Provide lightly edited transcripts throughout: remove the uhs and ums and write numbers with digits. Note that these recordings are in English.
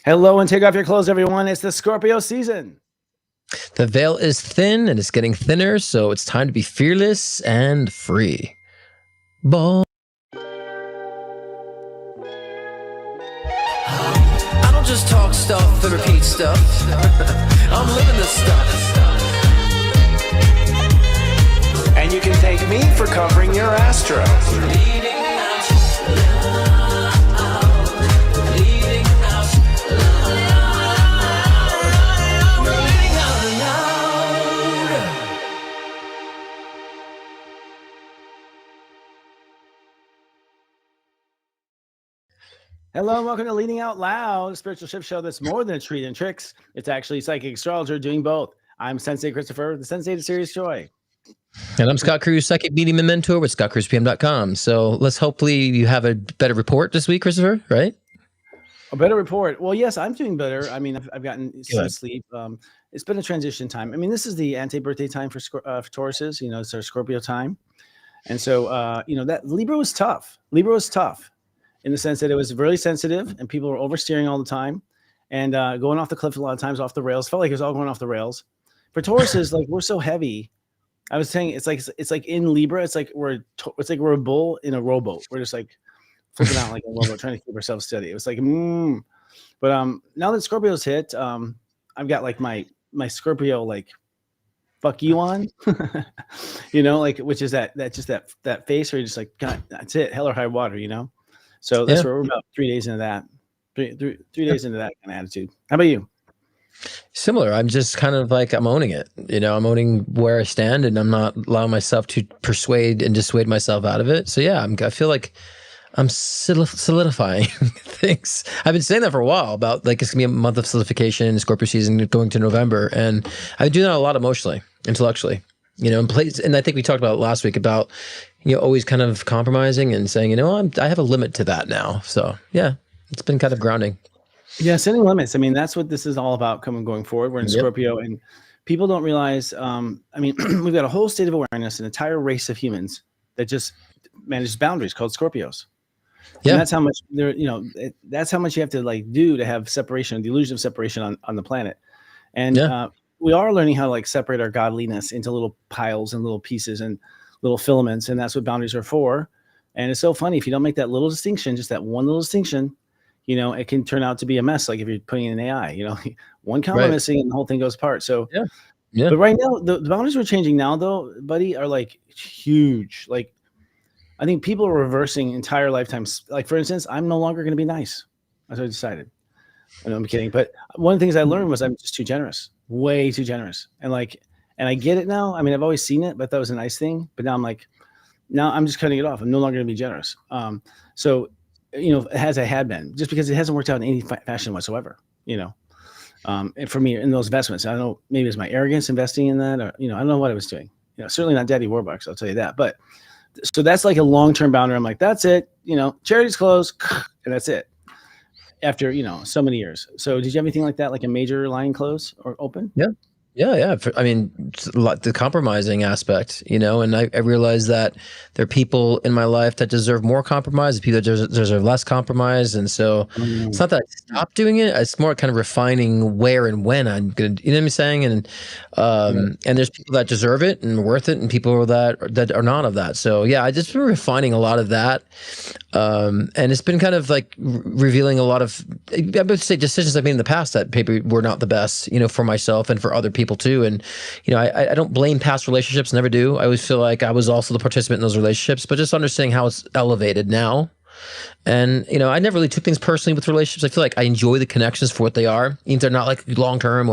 Hello and take off your clothes, everyone. It's the Scorpio season. The veil is thin and it's getting thinner, so it's time to be fearless and free. Ball. I don't just talk stuff and repeat stuff. I'm living this stuff. And you can thank me for covering your astro. Hello and welcome to Leading Out Loud, a spiritual shift show that's more than a treat and tricks. It's actually psychic astrologer doing both. I'm Sensei Christopher, the Sensei to Serious Joy. And I'm Scott Cruz, psychic medium and mentor with scottcruzpm.com. So let's hopefully you have a better report this week, Christopher, right? A better report. Well, yes, I'm doing better. I mean, I've gotten some sleep. It's been a transition time. I mean, this is the anti-birthday time for Tauruses. You know, it's our Scorpio time. And so, that Libra was tough. Libra was tough in the sense that it was really sensitive and people were oversteering all the time and going off the cliff a lot of times, off the rails. Felt like it was all going off the rails. For Tauruses, like we're so heavy. I was saying it's like in Libra, it's like we're a bull in a rowboat. We're just like flipping out like a rowboat, trying to keep ourselves steady. It was like, But now that Scorpio's hit, I've got like my Scorpio like fuck you on, like which is that face where you're just like, God, that's it, hell or high water, So that's where we're about 3 days into that. Three days into that kind of attitude. How about you? Similar. I'm just kind of like, I'm owning it. I'm owning where I stand and I'm not allowing myself to persuade and dissuade myself out of it. So yeah, I feel like I'm solidifying things. I've been saying that for a while about like, it's gonna be a month of solidification, Scorpio season going to November. And I do that a lot emotionally, intellectually, and I think we talked about it last week about, always kind of compromising and saying, I have a limit to that now. So yeah, it's been kind of grounding. Yeah, setting limits. I mean, that's what this is all about going forward. We're in Scorpio and people don't realize, we've got a whole state of awareness, an entire race of humans that just manages boundaries called Scorpios. Yeah. And that's how much that's how much you have to like do to have separation, the illusion of separation on the planet. And we are learning how to like separate our godliness into little piles and little pieces and little filaments. And that's what boundaries are for. And it's so funny if you don't make that little distinction, just that one little distinction, it can turn out to be a mess. Like if you're putting in an AI, one comma missing and the whole thing goes apart. So, yeah. But right now, the boundaries we're changing now, though, buddy, are like huge. Like, I think people are reversing entire lifetimes. Like, for instance, I'm no longer going to be nice. That's what I decided. I know I'm kidding. But one of the things I learned was I'm just too generous, way too generous. And I get it now. I mean, I've always seen it, but that was a nice thing. But now I'm like, now I'm just cutting it off. I'm no longer going to be generous. As I had been, just because it hasn't worked out in any fashion whatsoever, and for me in those investments, I don't know, maybe it's my arrogance investing in that, or, I don't know what I was doing, certainly not Daddy Warbucks, I'll tell you that. But so that's like a long-term boundary. I'm like, that's it, charity's closed and that's it after, so many years. So did you have anything like that, like a major line close or open? Yeah. I mean, the compromising aspect, and I realized that there are people in my life that deserve more compromise, people that deserve less compromise. And so it's not that I stopped doing it. It's more kind of refining where and when I'm going to, you know what I'm saying? And, and there's people that deserve it and worth it and people that are not of that. So yeah, I just been refining a lot of that. And it's been kind of like revealing a lot of, I would say, decisions I've made in the past that maybe were not the best, for myself and for other people too. And, I don't blame past relationships, never do. I always feel like I was also the participant in those relationships, but just understanding how it's elevated now. And, I never really took things personally with relationships. I feel like I enjoy the connections for what they are, even if they're not like long-term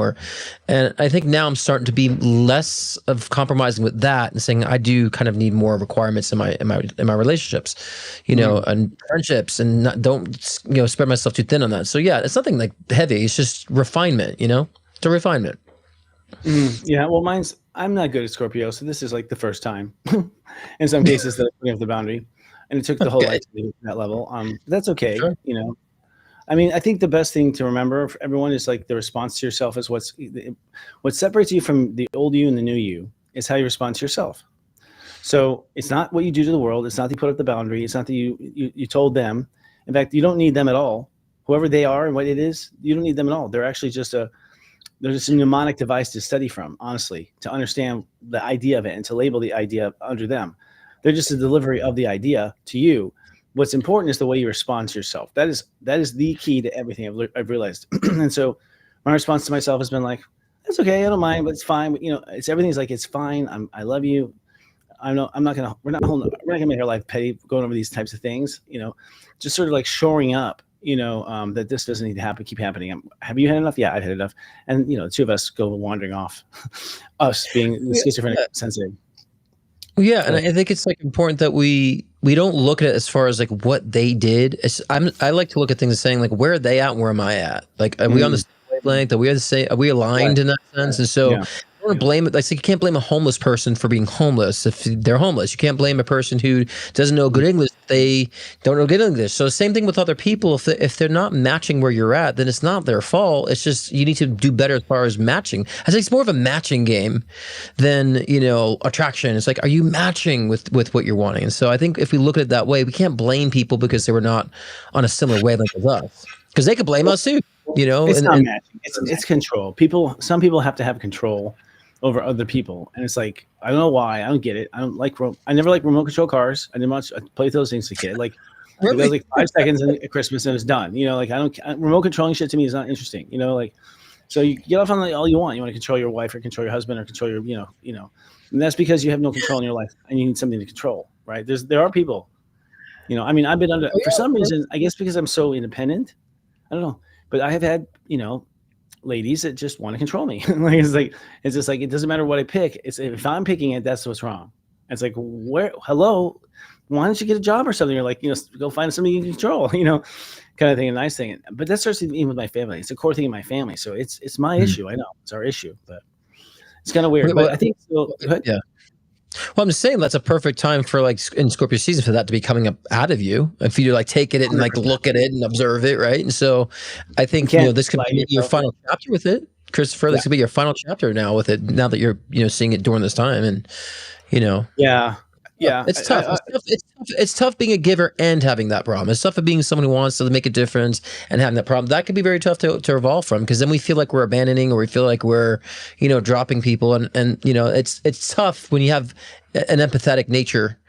and I think now I'm starting to be less of compromising with that and saying I do kind of need more requirements in my relationships, and friendships and don't spread myself too thin on that. So yeah, it's nothing like heavy. It's just refinement, it's a refinement. Yeah, well, I'm not good at Scorpio, so this is like the first time in some cases that I'm putting up the boundary, and it took the whole life to be at that level. That's okay, sure. I mean, I think the best thing to remember for everyone is like the response to yourself is what separates you from the old you and the new you is how you respond to yourself. So it's not what you do to the world. It's not that you put up the boundary. It's not that you told them. In fact, you don't need them at all. whoever they are and what it is, you don't need them at all. They're actually just they're just a mnemonic device to study from, honestly, to understand the idea of it and to label the idea under them. They're just a delivery of the idea to you. What's important is the way you respond to yourself. That is the key to everything I've realized. And so my response to myself has been like, that's okay, I don't mind, but it's fine. But, it's everything's like, it's fine. I love you. We're not gonna make our life petty going over these types of things. Just sort of like shoring up. That this doesn't need to keep happening. Have you had enough? Yeah, I've had enough. And the two of us go wandering off, us being schizophrenic sensitive. Yeah, and I think it's like important that we don't look at it as far as like what they did. I like to look at things as saying like, where are they at and where am I at? Like, are we on the same wavelength? Are we aligned in that sense? And so I don't blame it. Like, so you can't blame a homeless person for being homeless if they're homeless. You can't blame a person who doesn't know good English if they don't know good English. So same thing with other people. If they're not matching where you're at, then it's not their fault. It's just you need to do better as far as matching. I think it's more of a matching game than attraction. It's like, are you matching with what you're wanting? And so I think if we look at it that way, we can't blame people because they were not on a similar wavelength as us, because they could blame us too. It's not matching. It's control. Some people have to have control over other people, and it's like, I don't know why. I don't get it. I never liked remote control cars. I played those things as a kid. Like, really? It was like 5 seconds at Christmas and it's done. Remote controlling shit to me is not interesting. So you get off on all you want. You want to control your wife or control your husband or control your, and that's because you have no control in your life and you need something to control, right? There are people, I've been under, for some reason, I guess because I'm so independent, I don't know, but I have had, ladies that just want to control me. It's just like, it doesn't matter what I pick. If I'm picking it, that's what's wrong. It's like, hello, why don't you get a job or something? You're like, go find somebody you can control, kind of thing, a nice thing. But that starts even with my family. It's a core thing in my family. So it's my issue. I know it's our issue, but it's kind of weird. But I think so. Yeah. Well, I'm just saying that's a perfect time for like in Scorpio season for that to be coming up out of you. If you like take it and like look at it and observe it, right? And so I think this could be your final chapter with it, Christopher. This could be your final chapter now with it. Now that you're seeing it during this time, and Yeah, it's tough. It's tough being a giver and having that problem. It's tough being someone who wants to make a difference and having that problem. That can be very tough to evolve from, because then we feel like we're abandoning, or we feel like we're, dropping people. And it's tough when you have an empathetic nature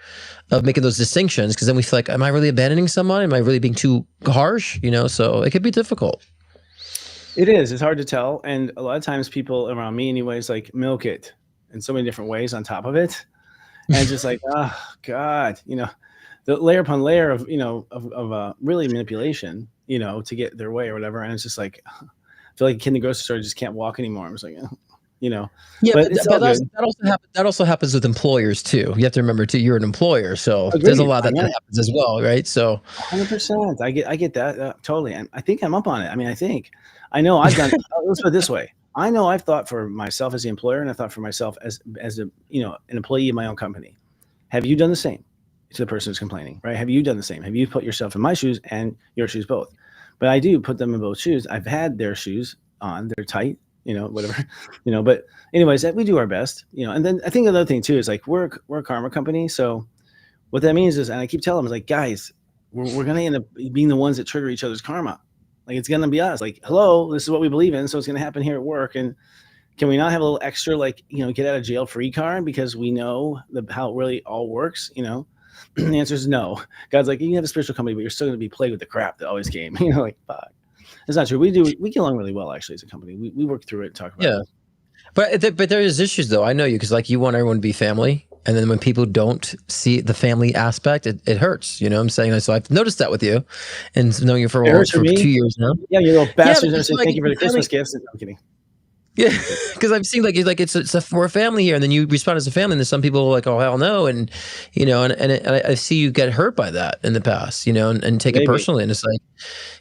of making those distinctions, because then we feel like, am I really abandoning someone? Am I really being too harsh? So it could be difficult. It is. It's hard to tell. And a lot of times people around me anyways, like milk it in so many different ways on top of it. And just like, oh God, the layer upon layer of, of really manipulation, to get their way or whatever. And it's just like, I feel like a kid in the grocery store just can't walk anymore. I'm just like, Yeah, but that also happens with employers too. You have to remember too, you're an employer, so there's a lot that happens as well, right? So 100%, I get that totally, and I think I'm up on it. I know I've done. Let's put it this way: I know I've thought for myself as the employer, and I thought for myself as a an employee of my own company. Have you done the same to the person who's complaining? Right? Have you done the same? Have you put yourself in my shoes and your shoes both? But I do put them in both shoes. I've had their shoes on; they're tight. Whatever, but anyways, we do our best, and then I think another thing too is like, we're a karma company. So what that means is, and I keep telling them, like, guys, we're going to end up being the ones that trigger each other's karma. Like, it's going to be us, like, hello, this is what we believe in. So it's going to happen here at work. And can we not have a little extra, like, get out of jail free card because we know how it really all works? The answer is no. God's like, you can have a spiritual company, but you're still going to be plagued with the crap that always came, like, fuck. It's not true. We get along really well, actually, as a company. We work through it and talk about it. But there is issues, though. I know you, because like you want everyone to be family, and then when people don't see the family aspect, it hurts. You know what I'm saying? So I've noticed that with you, and knowing you for 2 years now. Yeah, you little bastards. Yeah, saying, thank you for the Christmas gifts. I'm kidding. Yeah, because I've seen we're a family here, and then you respond as a family, and then some people are like, oh hell no, and I see you get hurt by that in the past, and take it personally, and it's like,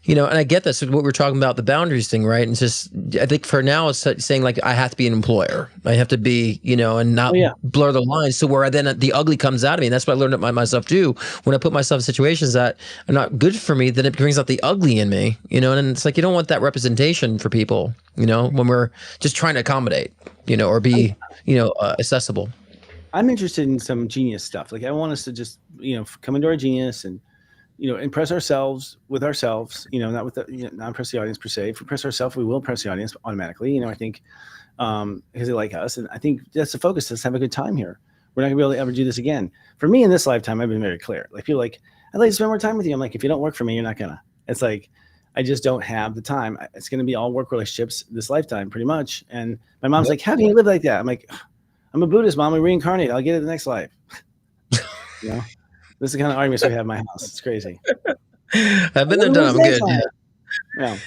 and I get that. So what we're talking about, the boundaries thing, right? And it's just, I think for now it's saying like, I have to be an employer, I have to be, and not blur the lines. So where then the ugly comes out of me, and that's what I learned about myself too. When I put myself in situations that are not good for me, then it brings out the ugly in me, and it's like, you don't want that representation for people, when we're just trying to accommodate, or be, accessible. I'm interested in some genius stuff. Like, I want us to just, come into our genius and, impress ourselves with ourselves, not with not impress the audience per se. If we impress ourselves, we will impress the audience automatically. I think because they like us. And I think that's the focus. Let's have a good time here. We're not gonna be able to ever do this again. For me in this lifetime, I've been very clear. Like people like, I'd like to spend more time with you. I'm like, if you don't work for me, you're not gonna. It's like, I just don't have the time. It's gonna be all work relationships this lifetime, pretty much. And my mom's like, how can you live like that? I'm like, I'm a Buddhist, Mom. I reincarnate. I'll get it in the next life. This is the kind of arguments we have in my house. It's crazy. I've been there, done. I'm good. Yeah.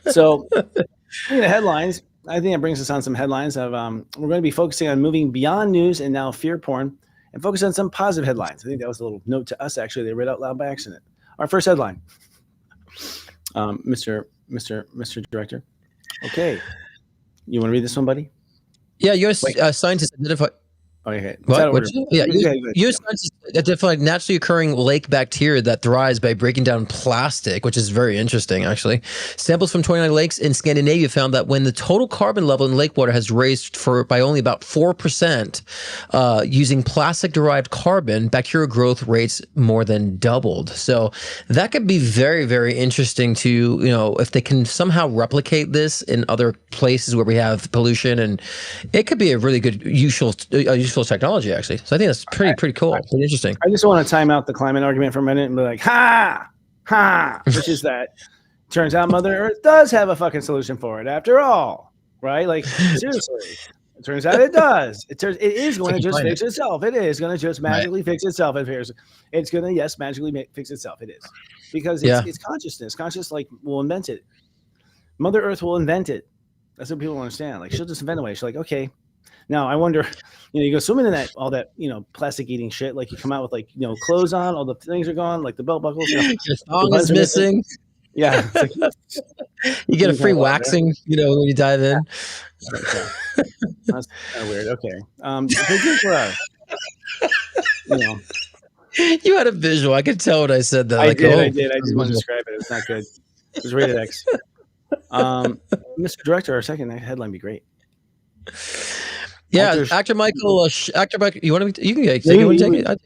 So, the headlines. I think that brings us on some headlines of we're going to be focusing on moving beyond news and now fear porn and focus on some positive headlines. I think that was a little note to us, actually. They read out loud by accident. Our first headline, Mr. Director. Okay. You want to read this one, buddy? Yeah, U.S. scientists identify. Okay. What? Yeah, U.S. scientists identified naturally occurring lake bacteria that thrives by breaking down plastic, which is very interesting, actually. Samples from 29 lakes in Scandinavia found that when the total carbon level in lake water has raised by only about 4%, using plastic-derived carbon, bacterial growth rates more than doubled. So that could be very, very interesting to, if they can somehow replicate this in other places where we have pollution, and it could be a really good useful technology, actually. So I think that's pretty cool. Pretty interesting. I just want to time out the climate argument for a minute and be like, ha, which is that turns out Mother Earth does have a fucking solution for it after all, right? Like, seriously. It turns out it does. It is going to just fix itself. It is going to just magically fix itself. It appears. It's going to, yes, magically fix itself. It is. Because it's consciousness. Conscious, will invent it. Mother Earth will invent it. That's what people understand. Like, she'll just invent a way. She's like, okay. Now I wonder, you go swimming in all that, plastic eating shit. Like you come out with clothes on, all the things are gone, like the belt buckles. Your thong is missing. Yeah. You get a free waxing, when you dive in. That's kind of weird. Okay. You had a visual. I could tell when I said that. I did. I just want to describe it. It's not good. It was rated X. Mr. Director, our second headline would be great. Yeah, actor Michael. You want to? You can take it.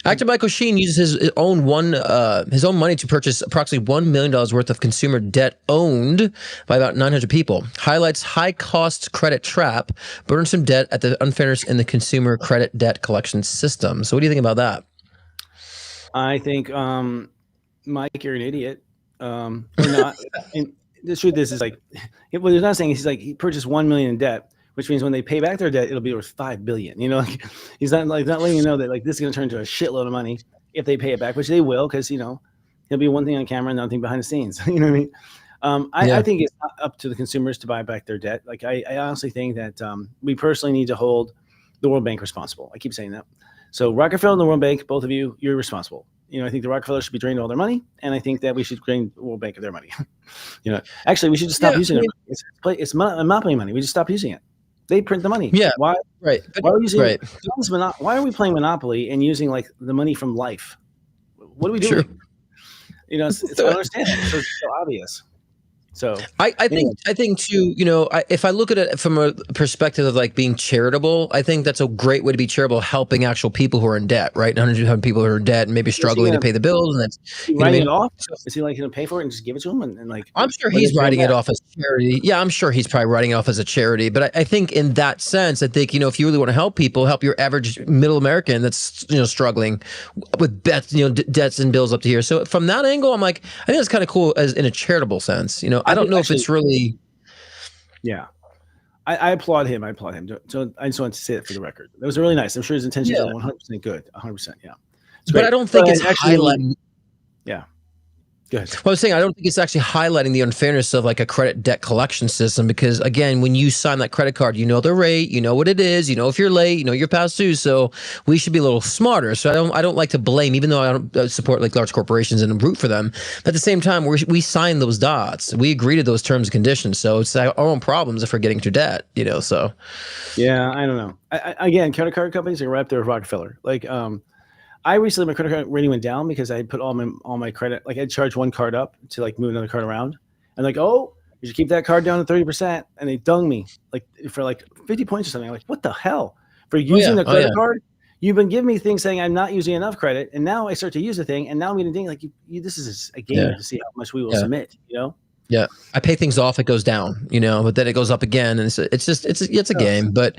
Actor Michael Sheen uses his own money to purchase approximately $1 million worth of consumer debt owned by about 900 people. Highlights high-cost credit trap, burdensome debt at the unfairness in the consumer credit debt collection system. So, what do you think about that? I think, Mike, you're an idiot. Or not. And the truth is what he's not saying is he purchased $1 million in debt, which means when they pay back their debt, it'll be worth $5 billion. He's not letting you know that this is going to turn into a shitload of money if they pay it back, which they will, because there'll be one thing on camera and another thing behind the scenes. You know what I mean? I think it's not up to the consumers to buy back their debt. I honestly think that we personally need to hold the World Bank responsible. I keep saying that. So Rockefeller and the World Bank, both of you, you're responsible. I think the Rockefeller should be drained of all their money, and I think that we should drain the World Bank of their money. Actually, we should just stop using it. It's monopoly money. We just stop using it. They print the money. Yeah. Why? Right. Why are we using why are we playing Monopoly and using the money from life? What are we doing? Sure. It's I understand. It's so obvious. So I think too, if I look at it from a perspective of like being charitable, I think that's a great way to be charitable, helping actual people who are in debt, right? 100 people who are in debt and maybe struggling to pay the bills, and that's writing it off. Is he like going to pay for it and just give it to him? And like, I'm sure he's writing it off as charity. Yeah, I'm sure he's probably writing it off as a charity. But I think in that sense, I think, if you really want to help people, help your average middle American that's, struggling with debts and bills up to here. So from that angle, I'm like, I think that's kind of cool as in a charitable sense. I don't know if it's really. Yeah. I applaud him. So I just wanted to say it for the record. That was really nice. I'm sure his intentions are 100% good. 100%. Yeah. But I don't think it's actually highlighting. Yeah. Go ahead. Well, I was saying I don't think it's actually highlighting the unfairness of like a credit debt collection system, because again, when you sign that credit card, you know the rate, you know what it is, if you're late, you're past due. So we should be a little smarter. So I don't like to blame, even though I don't support like large corporations and root for them. But at the same time, we sign those dots, we agree to those terms and conditions. So it's our own problems if we're getting into debt. So. Yeah, I don't know. Again, credit card companies are right up there with Rockefeller. I recently, my credit card rating went down because I put all my credit, I'd charge one card up to move another card around, and you should keep that card down to 30%, and they dung me for 50 points or something. I'm like, what the hell? For using the credit card, you've been giving me things saying I'm not using enough credit, and now I start to use the thing, and now I'm getting like this is a game to see how much we will submit. Yeah, I pay things off, it goes down, but then it goes up again, and it's a game. But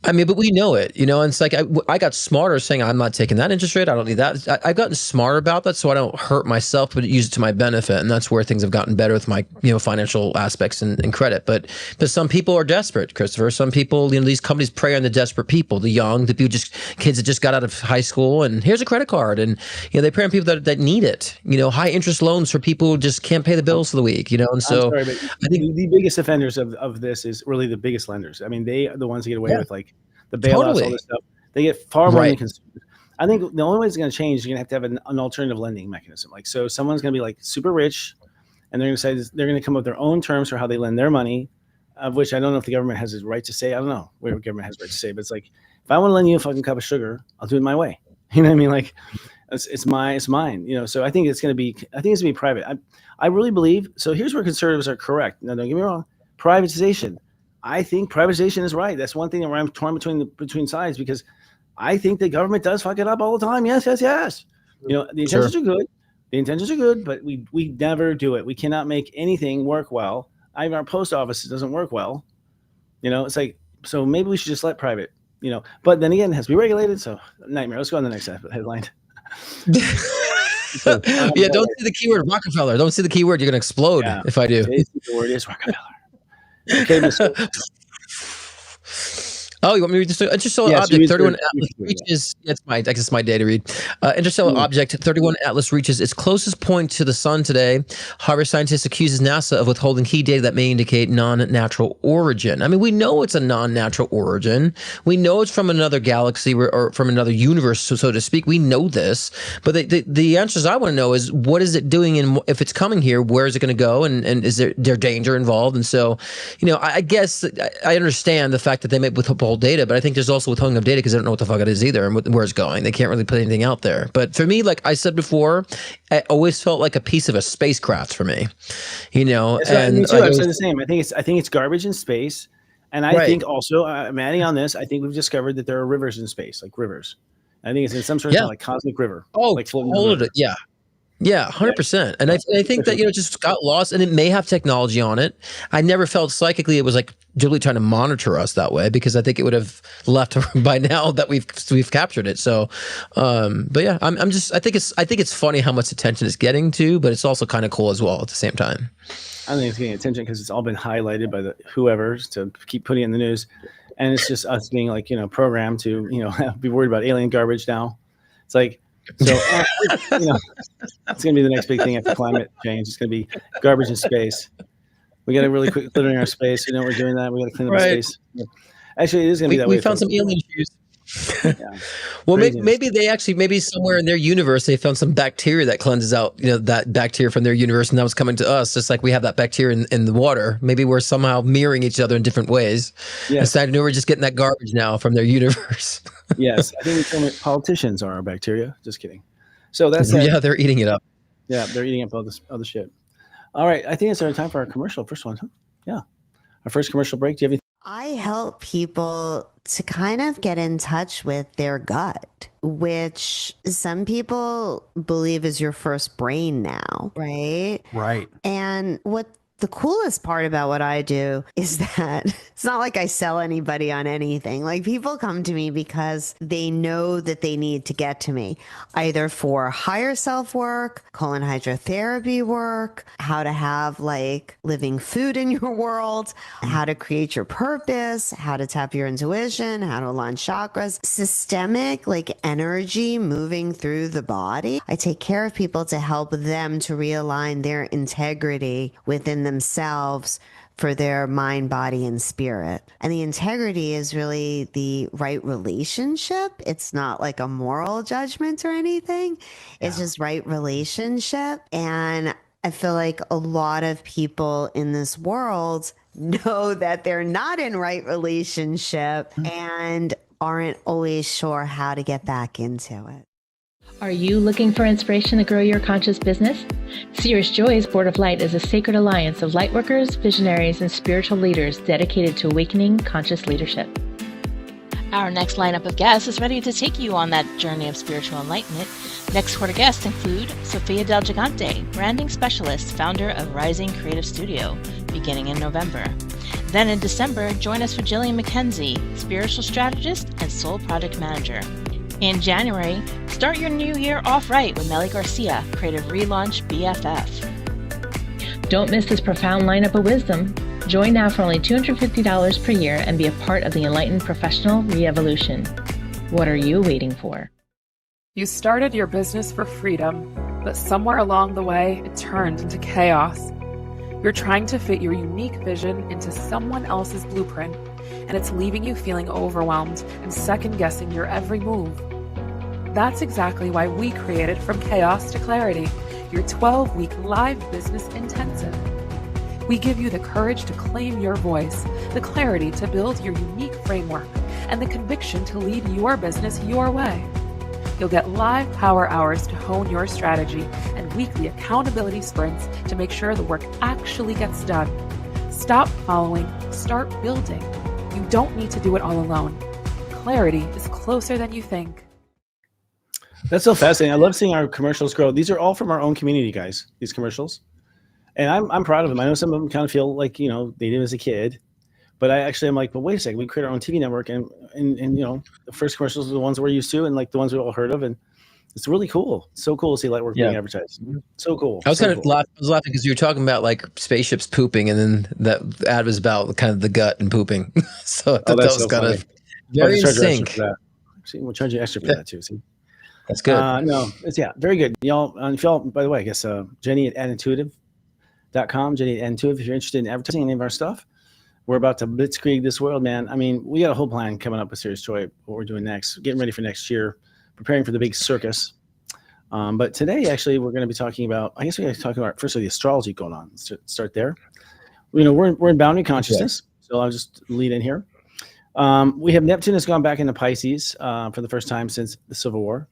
I mean, but we know it, and it's like I got smarter saying I'm not taking that interest rate. I don't need that. I've gotten smarter about that, so I don't hurt myself, but use it to my benefit, and that's where things have gotten better with my financial aspects and credit. But some people are desperate, Christopher. Some people, these companies prey on the desperate people, the young, the people kids that just got out of high school, and here's a credit card, and they prey on people that need it. High interest loans for people who just can't pay the bills for the week. And so I'm sorry, but I think the biggest offenders of this is really the biggest lenders. I mean, they are the ones that get away with like the bailouts, all this stuff. They get far more than consumers. I think the only way it's going to change is you're going to have an alternative lending mechanism. Like, so someone's going to be like super rich, and they're going to say they're going to come up with their own terms for how they lend their money, of which I don't know if the government has the right to say. I don't know where the government has the right to say, but it's like, if I want to lend you a fucking cup of sugar, I'll do it my way. You know what I mean? Like, it's mine. So I think it's going to be private. I really believe. So here's where conservatives are correct. Now, don't get me wrong. Privatization. I think privatization is right. That's one thing where I'm torn between sides, because I think the government does fuck it up all the time. Yes. The intentions are good. The intentions are good, but we never do it. We cannot make anything work well. Even our post office doesn't work well. It's like, so maybe we should just let private. But then again, it has to be regulated. So nightmare. Let's go on the next headline. So, don't say the keyword Rockefeller. Don't say the keyword. You're going to explode if I do. The word is Rockefeller. Okay, Oh, you want me to read this? Interstellar Object 31 Atlas reaches. I guess it's my day to read. Interstellar Object 31 Atlas reaches its closest point to the sun today. However, scientists accuses NASA of withholding key data that may indicate non-natural origin. I mean, we know it's a non-natural origin. We know it's from another galaxy or from another universe, so to speak. We know this, but the answers I want to know is, what is it doing, and if it's coming here, where is it going to go, and is there danger involved? And so, I guess I understand the fact that they may withhold data, but I think there's also withholding of data because they don't know what the fuck it is either and where it's going. They can't really put anything out there. But for me, like I said before, it always felt like a piece of a spacecraft for me. And me too. I've said the same. I think it's garbage in space, and I think also I'm adding on this. I think we've discovered that there are rivers in space, like rivers. I think it's in some sort of like cosmic river. Oh, like totally. Yeah, 100%. And I think that, just got lost, and it may have technology on it. I never felt psychically it was like Julie trying to monitor us that way, because I think it would have left by now that we've captured it. So, but yeah, I think it's funny how much attention it's getting to, but it's also kind of cool as well at the same time. I think it's getting attention because it's all been highlighted by the whoever's to keep putting it in the news. And it's just us being like, programmed to, be worried about alien garbage now. It's like, so, it's going to be the next big thing after climate change. It's going to be garbage in space. We got to really quick clear our space. We're doing that. We got to clean up space. Actually, it is going to be that way. We found some alien shoes. Well, maybe somewhere in their universe they found some bacteria that cleanses out that bacteria from their universe, and that was coming to us, just like we have that bacteria in the water. Maybe we're somehow mirroring each other in different ways. Decided we're just getting that garbage now from their universe. Yes, I think politicians are our bacteria. Just kidding. So that's they're eating it up. Yeah, they're eating up all this other shit. All right, I think it's our time for our commercial. First one, huh? Yeah, our first commercial break. Do you have anything? I help people to kind of get in touch with their gut, which some people believe is your first brain now, right? Right. And what the coolest part about what I do is that it's not like I sell anybody on anything. Like, people come to me because they know that they need to get to me, either for higher self work, colon hydrotherapy work, how to have like living food in your world, how to create your purpose, how to tap your intuition, how to align chakras, systemic like energy moving through the body. I take care of people to help them to realign their integrity within themselves for their mind, body, and spirit. And the integrity is really the right relationship. It's not like a moral judgment or anything. It's just right relationship. And I feel like a lot of people in this world know that they're not in right relationship and aren't always sure how to get back into it. Are you looking for inspiration to grow your conscious business? Sears Joy's Board of Light is a sacred alliance of lightworkers, visionaries, and spiritual leaders dedicated to awakening conscious leadership. Our next lineup of guests is ready to take you on that journey of spiritual enlightenment. Next quarter guests include Sofia Del Gigante, branding specialist, founder of Rising Creative Studio, beginning in November. Then in December, join us for Jillian McKenzie, spiritual strategist and soul project manager. In January, start your new year off right with Melly Garcia, creative relaunch BFF. Don't miss this profound lineup of wisdom. Join now for only $250 per year and be a part of the enlightened professional re-evolution. What are you waiting for? You started your business for freedom, but somewhere along the way, it turned into chaos. You're trying to fit your unique vision into someone else's blueprint, and it's leaving you feeling overwhelmed and second-guessing your every move. That's exactly why we created From Chaos to Clarity, your 12-week live business intensive. We give you the courage to claim your voice, the clarity to build your unique framework, and the conviction to lead your business your way. You'll get live power hours to hone your strategy and weekly accountability sprints to make sure the work actually gets done. Stop following, start building. You don't need to do it all alone. Clarity is closer than you think. That's so fascinating. I love seeing our commercials grow. These are all from our own community, guys, these commercials. And I'm proud of them. I know some of them kind of feel like, you know, they did as a kid, but I'm like, well, wait a second, we create our own TV network, and you know, the first commercials are the ones we're used to, and like the ones we all heard of, and it's really cool. It's so cool to see Lightwork being advertised. So cool. I was kind of laughing because you were talking about like spaceships pooping, and then that ad was about kind of the gut and pooping. So I thought that was kind of very in sync. See, we'll charge you extra for that too. See, that's good. No, it's very good. Y'all, if y'all, by the way, I guess Jenny at Intuitive.com, Jenny at Intuitive, if you're interested in advertising any of our stuff. We're about to blitzkrieg this world, man. I mean, we got a whole plan coming up with Serious Joy, what we're doing next, getting ready for next year, preparing for the big circus. But today, actually, we're going to be talking about, I guess we're going to talk about, first of all, the astrology going on. Let's start there. You know, we're in boundary consciousness, so I'll just lead in here. We have Neptune has gone back into Pisces for the first time since the Civil War.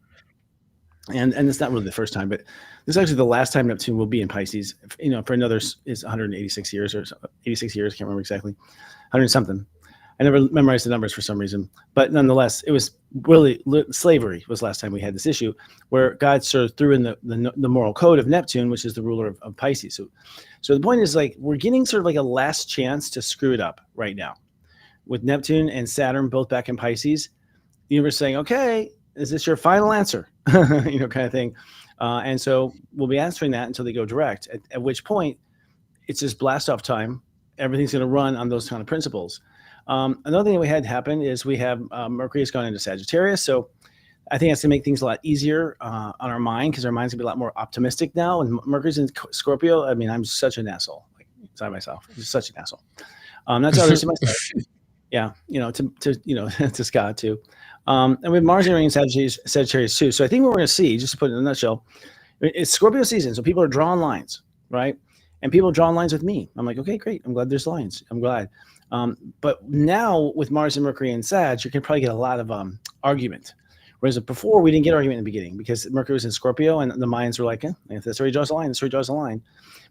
And it's not really the first time, but this is actually the last time Neptune will be in Pisces. You know, for another is 186 years or 86 years. I can't remember exactly, 100 something. I never memorized the numbers for some reason, but nonetheless, it was really slavery was last time we had this issue where God sort of threw in the moral code of Neptune, which is the ruler of Pisces. So the point is, like, we're getting sort of like a last chance to screw it up right now with Neptune and Saturn both back in Pisces. The universe saying, okay, is this your final answer? You know, kind of thing. And so we'll be answering that until they go direct, at which point it's just blast off time. Everything's going to run on those kind of principles. Another thing that we had happen is we have Mercury has gone into Sagittarius. So I think that's going to make things a lot easier on our mind, because our mind's going to be a lot more optimistic now. And Mercury's in Scorpio. I mean, I'm such an asshole. Like, inside myself, I'm just such an asshole. That's how I see myself. Yeah, you know, to Scott too. And we have Mars entering in Sagittarius too. So I think what we're going to see, just to put it in a nutshell, it's Scorpio season. So people are drawing lines, right? And people are drawing lines with me. I'm like, okay, great. I'm glad there's lines. I'm glad. But now with Mars and Mercury and Sag, you can probably get a lot of argument. Whereas before, we didn't get argument in the beginning because Mercury was in Scorpio and the minds were like, if that's where he draws a line, that's where he draws a line.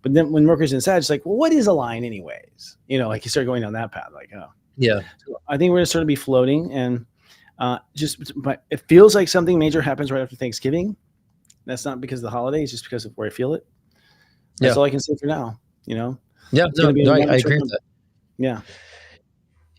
But then when Mercury's in Sag, it's like, well, what is a line anyways? You know, like you start going down that path, like, oh. Yeah. So I think we're going to sort of be floating, and but it feels like something major happens right after Thanksgiving. That's not because of the holidays, just because of where I feel it. That's all I can say for now, you know? Yeah, I agree with that. Yeah.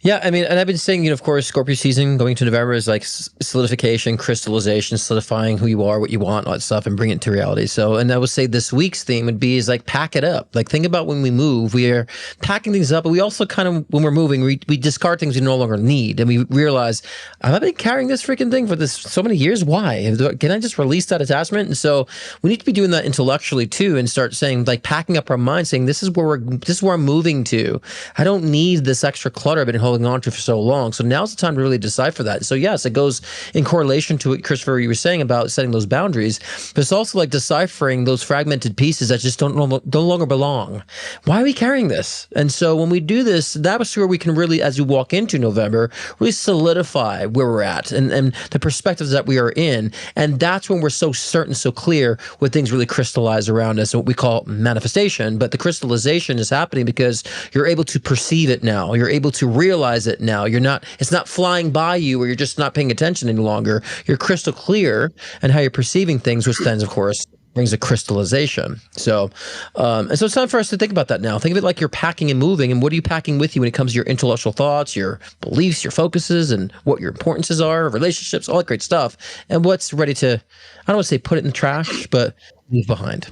Yeah, I mean, and I've been saying, you know, of course, Scorpio season going to November is like solidification, crystallization, solidifying who you are, what you want, all that stuff, and bring it to reality. So, and I would say this week's theme would be is like pack it up. Like, think about when we move, we are packing things up, but we also kind of, when we're moving, we discard things we no longer need, and we realize, I've been carrying this freaking thing for this so many years. Why? Can I just release that attachment? And so we need to be doing that intellectually too, and start saying, like, packing up our mind, saying, this is where I'm moving to. I don't need this extra clutter I've been holding on to for so long. So now's the time to really decipher that. So yes, it goes in correlation to what Christopher, you were saying about setting those boundaries, but it's also like deciphering those fragmented pieces that just don't no longer belong. Why are we carrying this? And so when we do this, that was where we can really, as we walk into November, really solidify where we're at and the perspectives that we are in. And that's when we're so certain, so clear when things really crystallize around us, what we call manifestation. But the crystallization is happening because you're able to perceive it now. You're able to realize realize it now. It's not flying by you, or you're just not paying attention any longer. You're crystal clear and how you're perceiving things, which then, of course, brings a crystallization. So, and so it's time for us to think about that now. Think of it like you're packing and moving, and what are you packing with you when it comes to your intellectual thoughts, your beliefs, your focuses, and what your importances are, relationships, all that great stuff, and what's ready to, I don't want to say put it in the trash, but leave behind.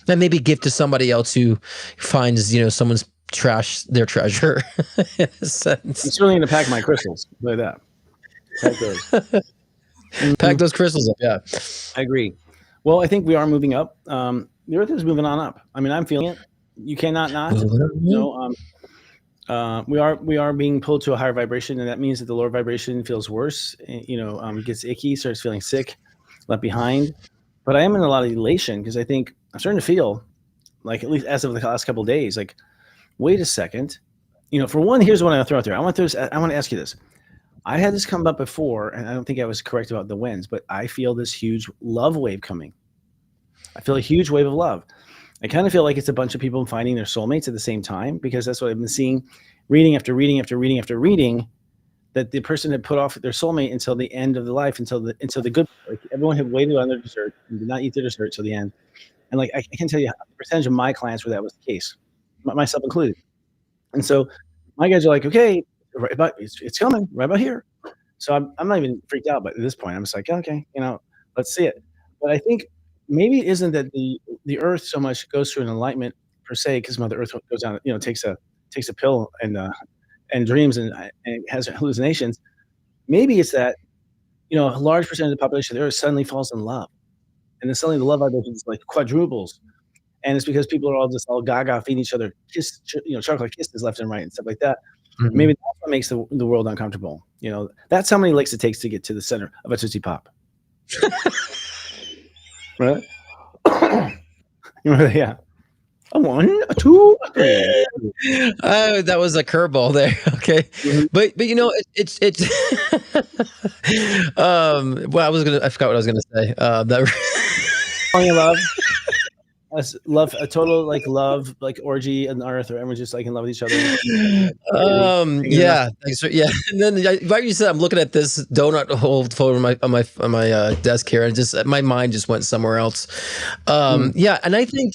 And maybe give to somebody else who finds, someone's trash their treasure. In a sense. I'm certainly going to pack my crystals like that. Pack those. Pack those crystals up, yeah. I agree. Well, I think we are moving up. The Earth is moving on up. I mean, I'm feeling it. You cannot not. We are being pulled to a higher vibration, and that means that the lower vibration feels worse. Gets icky, starts feeling sick, left behind. But I am in a lot of elation because I think I'm starting to feel like, at least as of the last couple of days, like, wait a second. For one, here's what I'm going to throw out there. I want to ask you this. I had this come up before, and I don't think I was correct about the winds, but I feel this huge love wave coming. I feel a huge wave of love. I kind of feel like it's a bunch of people finding their soulmates at the same time, because that's what I've been seeing, reading after reading after reading after reading, that the person had put off their soulmate until the end of the life, until the good. Like, everyone had waited on their dessert and did not eat their dessert till the end. And like, I can tell you the percentage of my clients where that was the case, myself included. And so my guys are like, okay, right about, it's coming right about here. So I'm not even freaked out, but at this point I'm just like, okay, let's see it. But I think maybe it isn't that the Earth so much goes through an enlightenment per se, because Mother Earth goes down, takes a pill and dreams and has hallucinations. Maybe it's that a large percentage of the population of the Earth suddenly falls in love, and then suddenly the love vibration is like quadruples. And it's because people are all gaga feeding each other chocolate kisses left and right and stuff like that. Mm-hmm. Maybe that's what makes the world uncomfortable. That's how many licks it takes to get to the center of a Tootsie Pop. Right? Yeah. A 1, a 2, a 3. Oh, that was a curveball there. Okay. Mm-hmm. But it's I forgot what I was gonna say. That love, a total love orgy on Earth, or everyone's just in love with each other. Yeah. And then right, you said, I'm looking at this donut hole photo on my desk here, and just my mind just went somewhere else. Yeah, and I think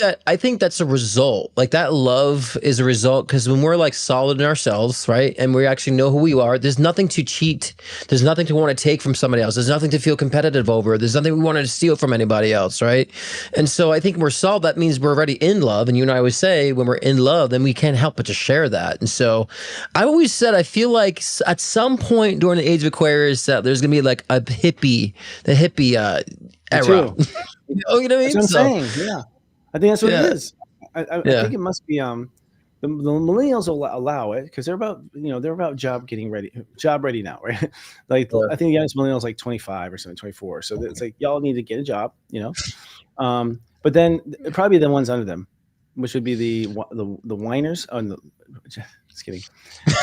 that's a result. Like, that love is a result, because when we're solid in ourselves, right, and we actually know who we are, there's nothing to cheat. There's nothing to want to take from somebody else. There's nothing to feel competitive over. There's nothing we want to steal from anybody else, right? And so I think we're solid. That means we're already in love. And you and I always say, when we're in love, then we can't help but to share that. And so I always said, I feel like at some point during the age of Aquarius, that there's going to be the hippie era. You know what I mean? That's what I'm saying. Yeah. I think that's what it is. I think it must be, the millennials will allow it, because they're about job ready now, right? I think the youngest millennials 25 or something, 24. So it's y'all need to get a job, but then probably the ones under them, which would be the whiners. Oh, no, just kidding.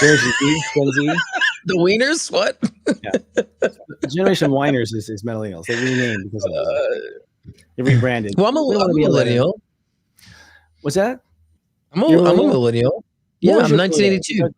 Gen Z. The wieners? What? Yeah. Generation whiners is millennials. They renamed because of they rebranded. Well, I'm a millennial. What's that? I'm a millennial. Yeah, I'm 1982.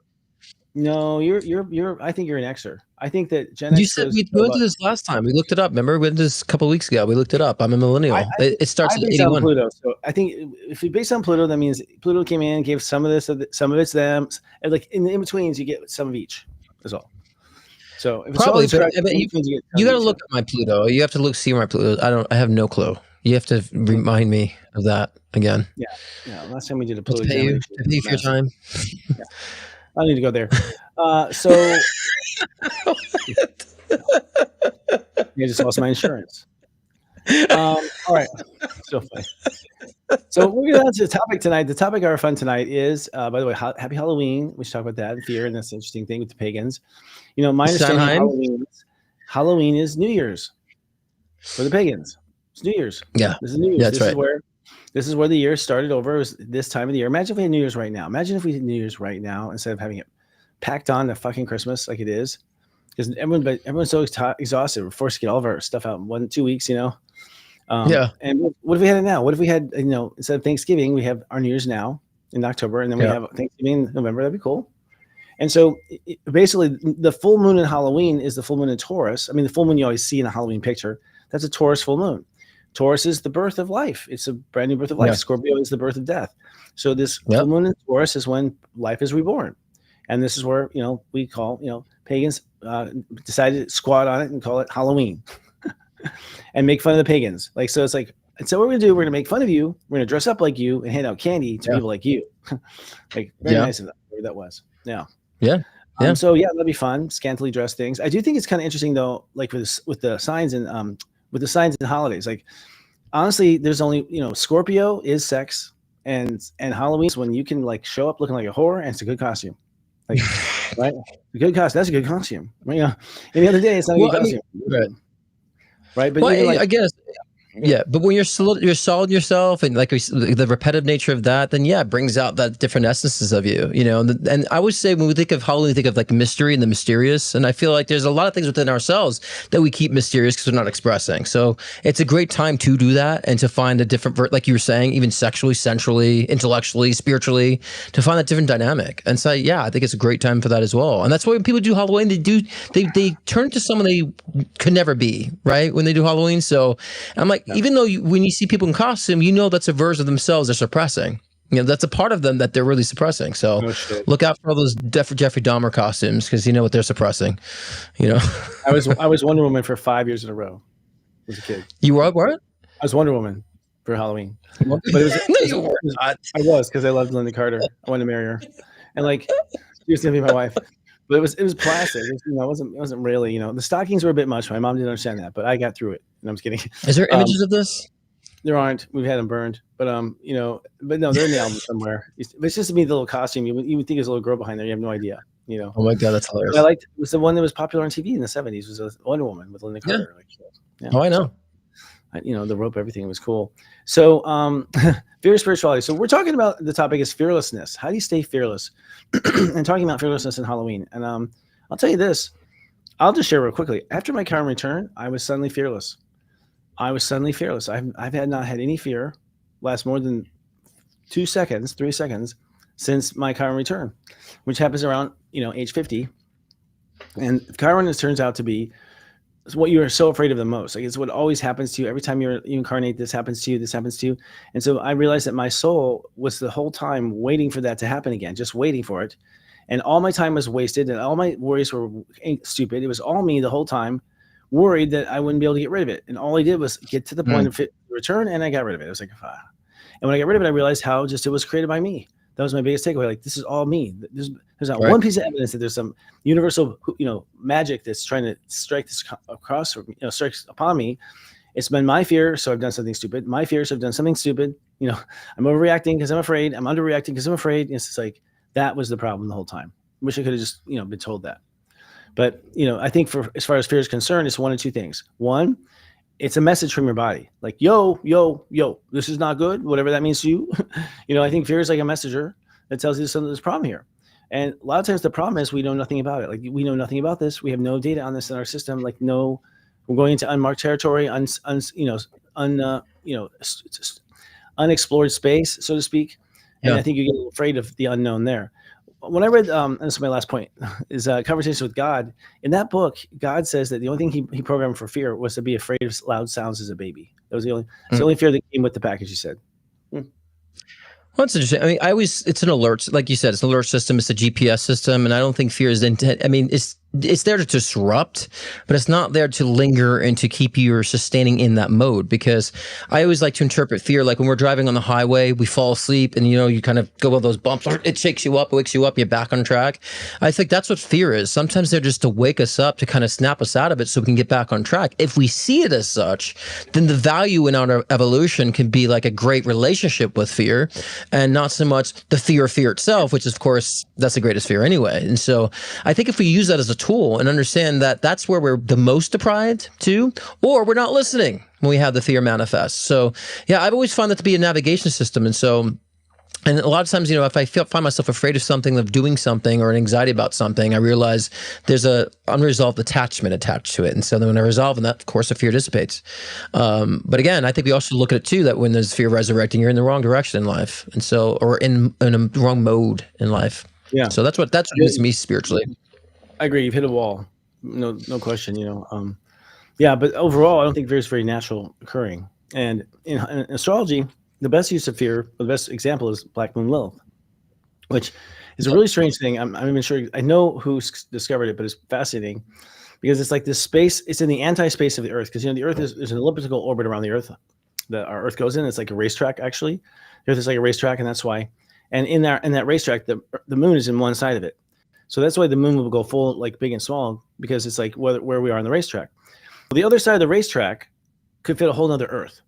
No, you're. I think you're an Xer. I think that Gen X. You said we went through this last time. We looked it up. Remember, we went through this a couple of weeks ago. We looked it up. I'm a millennial. It starts at 81. Pluto. So I think if we base on Pluto, that means Pluto came in, gave some of this, some of it's them, and in the in-betweens, you get some of each. That's all. So if probably, it's but you got to look at my Pluto. You have to see my Pluto. I have no clue. You have to remind me of that again. Yeah. Last time we did a Pluto. Pay you for your time. Yeah. I need to go there. So you just lost my insurance. All right. So funny. So we're going to the topic tonight. The topic of our fun tonight is, by the way, Happy Halloween. We should talk about that and fear, and that's an interesting thing with the pagans. My understanding Halloween is New Year's for the pagans. It's New Year's. Yeah. This is New Year's. That's right. This is where the year started over. It was this time of the year. Imagine if we had New Year's right now. Imagine if we had New Year's right now instead of having it packed on to fucking Christmas like it is. Because everyone's so exhausted. We're forced to get all of our stuff out in 1-2 weeks, Yeah. And what if we had it now? What if we had, instead of Thanksgiving, we have our New Year's now in October, and then we have Thanksgiving in November? That'd be cool. And so basically the full moon in Halloween is the full moon in Taurus. I mean, the full moon you always see in a Halloween picture, that's a Taurus full moon. Taurus is the birth of life. It's a brand new birth of life. Yeah. Scorpio is the birth of death. So this full moon in Taurus is when life is reborn. And this is where, we call, pagans decided to squat on it and call it Halloween and make fun of the pagans. Like, so it's like, and so what we're going to do, we're going to make fun of you. We're going to dress up like you and hand out candy to people like you. Like, very nice of that. That was. Yeah. So that'd be fun. Scantily dressed things. I do think it's kind of interesting though, like with the signs and holidays. Like, honestly, there's only, Scorpio is sex and Halloween is when you can like show up looking like a whore and it's a good costume. Like, right? A good costume. That's a good costume. Any other day, it's not a good costume. Right. But I guess. Yeah, but when you're solid yourself and like the repetitive nature of that, then it brings out that different essences of you, And I would say when we think of Halloween, we think of like mystery and the mysterious. And I feel like there's a lot of things within ourselves that we keep mysterious because we're not expressing. So it's a great time to do that and to find a different, like you were saying, even sexually, sensually, intellectually, spiritually, to find that different dynamic. And so, I think it's a great time for that as well. And that's why when people do Halloween, they turn to someone they could never be, right? When they do Halloween. So I'm like, even though when you see people in costume, that's a version of themselves they're suppressing. That's a part of them that they're really suppressing. So look out for all those Jeffrey Dahmer costumes because you know what they're suppressing. I was Wonder Woman for 5 years in a row as a kid. You were what? I was Wonder Woman for Halloween. But I was because I loved Linda Carter. I wanted to marry her, and like she was gonna be my wife. But it was plastic. It wasn't really, the stockings were a bit much. My mom didn't understand that, but I got through it. And I'm just kidding. Is there images of this? There aren't. We've had them burned, but but no, they're in the album somewhere. It's just to me the little costume. You would think there's a little girl behind there. You have no idea. Oh my God, that's hilarious. I liked it was the one that was popular on TV in the 70s. Was a Wonder Woman with Linda Carter. Oh, I know. The rope, everything was cool. So, fear of spirituality. So we're talking about the topic is fearlessness. How do you stay fearless? And talking about fearlessness in Halloween. And I'll tell you this. I'll just share real quickly. After my Chiron return, I was suddenly fearless. I've not had any fear last more than 3 seconds since my Chiron return, which happens around age 50. And Chiron, it turns out to be what you are so afraid of the most. Like it's what always happens to you. Every time you incarnate, this happens to you. And so I realized that my soul was the whole time waiting for that to happen again, just waiting for it. And all my time was wasted and all my worries were stupid. It was all me the whole time, worried that I wouldn't be able to get rid of it. And all I did was get to the point of return and I got rid of it. It was like, And when I got rid of it, I realized how just it was created by me. That was my biggest takeaway. Like, this is all me. There's not one piece of evidence that there's some universal, magic that's trying to strike this across or, strikes upon me. It's been my fear, so I've done something stupid. My fear, so I've done something stupid. I'm overreacting because I'm afraid. I'm underreacting because I'm afraid. It's just like, that was the problem the whole time. Wish I could have just, been told that. But, I think as far as fear is concerned, it's one of two things. One, it's a message from your body. Like, yo, this is not good. Whatever that means to you. I think fear is like a messenger that tells you there's a problem here. And a lot of times the problem is we know nothing about it. Like we know nothing about this. We have no data on this in our system. Like we're going into unmarked territory, unexplored space, so to speak. And I think you get afraid of the unknown there. When I read, and this is my last point, is Conversations with God. In that book, God says that the only thing he programmed for fear was to be afraid of loud sounds as a baby. That was the only fear that came with the package, he said. Well, that's interesting. I mean, it's an alert, like you said, it's an alert system. It's a GPS system. And I don't think fear is it's there to disrupt, but it's not there to linger and to keep you sustaining in that mode. Because I always like to interpret fear like when we're driving on the highway, we fall asleep and, you kind of go with those bumps, it shakes you up, it wakes you up, you're back on track. I think that's what fear is. Sometimes they're just to wake us up, to kind of snap us out of it so we can get back on track. If we see it as such, then the value in our evolution can be like a great relationship with fear and not so much the fear of fear itself, which is, of course, that's the greatest fear anyway. And so I think if we use that as a tool and understand that that's where we're the most deprived to, or we're not listening when we have the fear manifest. So yeah, I've always found that to be a navigation system. And a lot of times, if I find myself afraid of something, of doing something, or an anxiety about something, I realize there's a unresolved attachment attached to it. And so then when I resolve that, of course, the fear dissipates. But again, I think we also look at it too, that when there's fear resurrecting, you're in the wrong direction in life. And so, or in a wrong mode in life. Yeah. So that's what it is to me spiritually. I agree. You've hit a wall. No question. Yeah, but overall, I don't think fear is very natural occurring. And in astrology, the best use of fear, the best example is Black Moon Lilith, which is a really strange thing. I'm even sure I know who discovered it, but it's fascinating because it's like this space. It's in the anti-space of the Earth because the Earth is an elliptical orbit around the Earth that our Earth goes in. It's like a racetrack, actually. The Earth is like a racetrack, and that's why. And in that racetrack, the moon is in one side of it. So that's why the moon will go full, like big and small, because it's like where we are on the racetrack. The other side of the racetrack could fit a whole nother Earth.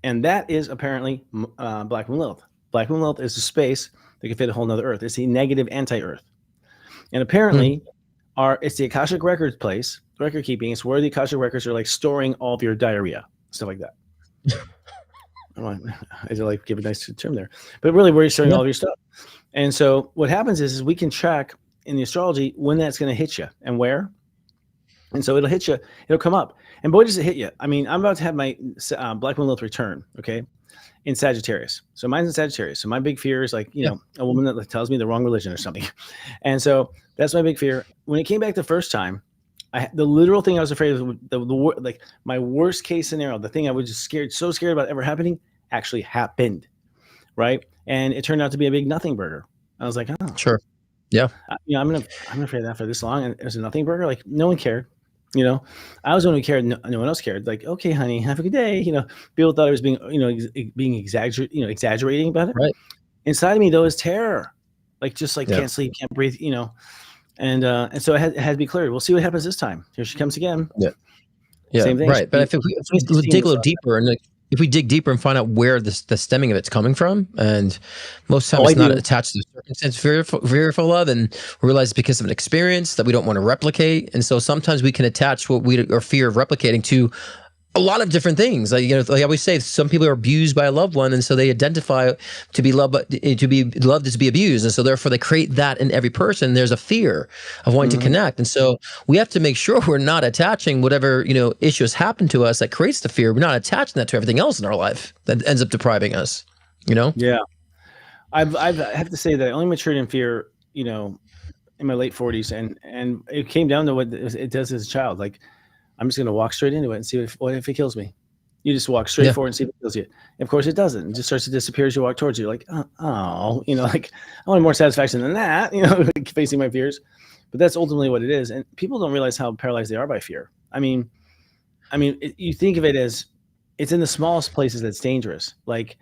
And that is apparently Black Moon Lilith. Black Moon Lilith is a space that could fit a whole nother Earth. It's a negative anti-Earth. And apparently, it's the Akashic Records place, record keeping. It's where the Akashic Records are like storing all of your diarrhea, stuff like that. I like give a nice term there. But really, where you're storing all of your stuff. And so what happens is we can track in the astrology when that's going to hit you and where. And so it'll hit you, it'll come up. And boy, does it hit you. I mean, I'm about to have my Black Moon Lilith return, okay, in Sagittarius. So mine's in Sagittarius. So my big fear is like, a woman that tells me the wrong religion or something. And so that's my big fear. When it came back the first time, the literal thing I was afraid of, like my worst case scenario, the thing I was just so scared about ever happening, actually happened, right? And it turned out to be a big nothing burger. I was like, oh, sure, yeah. I'm afraid of that for this long, and it was a nothing burger. Like no one cared. I was the one who cared. No one else cared. Like, okay, honey, have a good day. People thought I was being, exaggerating about it. Right. Inside of me, though, is terror. Like, just like can't sleep, can't breathe. And so it had to be cleared. We'll see what happens this time. Here she comes again. Yeah. Same thing. Right. But if we dig a little deeper and if we dig deeper and find out where the stemming of it's coming from, and most times it's not attached to the circumstance fearful of, and we realize it's because of an experience that we don't want to replicate. And so sometimes we can attach what we are fear of replicating to a lot of different things. Like I always say, some people are abused by a loved one, and so they identify to be loved, but to be loved is to be abused, and so therefore they create that in every person. There's a fear of wanting to connect, and so we have to make sure we're not attaching whatever issues happen to us that creates the fear. We're not attaching that to everything else in our life that ends up depriving us. Yeah, I have to say that I only matured in fear, in my late 40s, and it came down to what it does as a child, like. I'm just going to walk straight into it and see what if it kills me. You just walk straight forward and see if it kills you. And of course, it doesn't. It just starts to disappear as you walk towards you. Like, like I want more satisfaction than that, like facing my fears. But that's ultimately what it is. And people don't realize how paralyzed they are by fear. I mean, you think of it as it's in the smallest places that's dangerous. Like,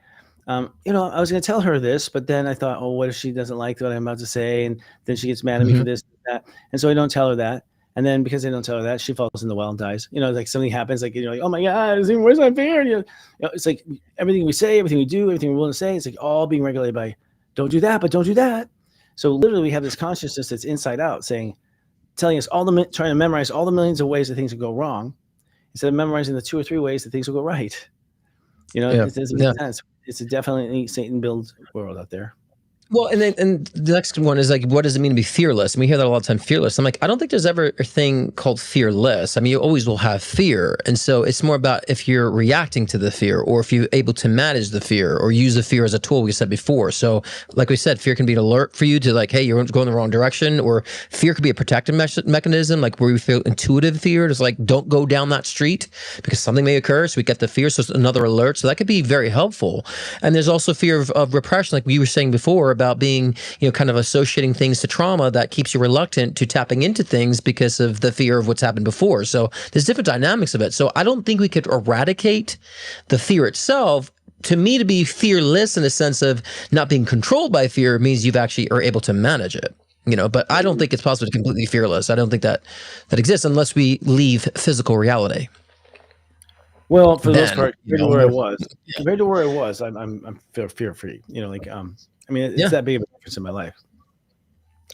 I was going to tell her this, but then I thought, oh, what if she doesn't like what I'm about to say? And then she gets mad at me for this and that. And so I don't tell her that. And then because they don't tell her that, she falls in the well and dies. Like something happens, like, like, oh my God, it's even worse than fear. It's like everything we say, everything we do, everything we're willing to say, it's like all being regulated by don't do that, but don't do that. So literally we have this consciousness that's inside out telling us trying to memorize all the millions of ways that things will go wrong instead of memorizing the 2 or 3 ways that things will go right. It doesn't make sense. It's a definitely Satan-built world out there. Well, and the next one is like, what does it mean to be fearless? And we hear that a lot of time, fearless. I'm like, I don't think there's ever a thing called fearless. I mean, you always will have fear. And so it's more about if you're reacting to the fear or if you're able to manage the fear or use the fear as a tool, we said before. So like we said, fear can be an alert for you to like, hey, you're going the wrong direction, or fear could be a protective mechanism, like where we feel intuitive fear. It's like, don't go down that street because something may occur. So we get the fear. So it's another alert. So that could be very helpful. And there's also fear of repression, like we were saying before, about being, kind of associating things to trauma that keeps you reluctant to tapping into things because of the fear of what's happened before. So there's different dynamics of it. So I don't think we could eradicate the fear itself. To me, to be fearless in the sense of not being controlled by fear means you've actually are able to manage it. But I don't think it's possible to be completely fearless. I don't think that exists unless we leave physical reality. Well, for the most part, compared to where I was, I'm fear free. It's that big of a difference in my life.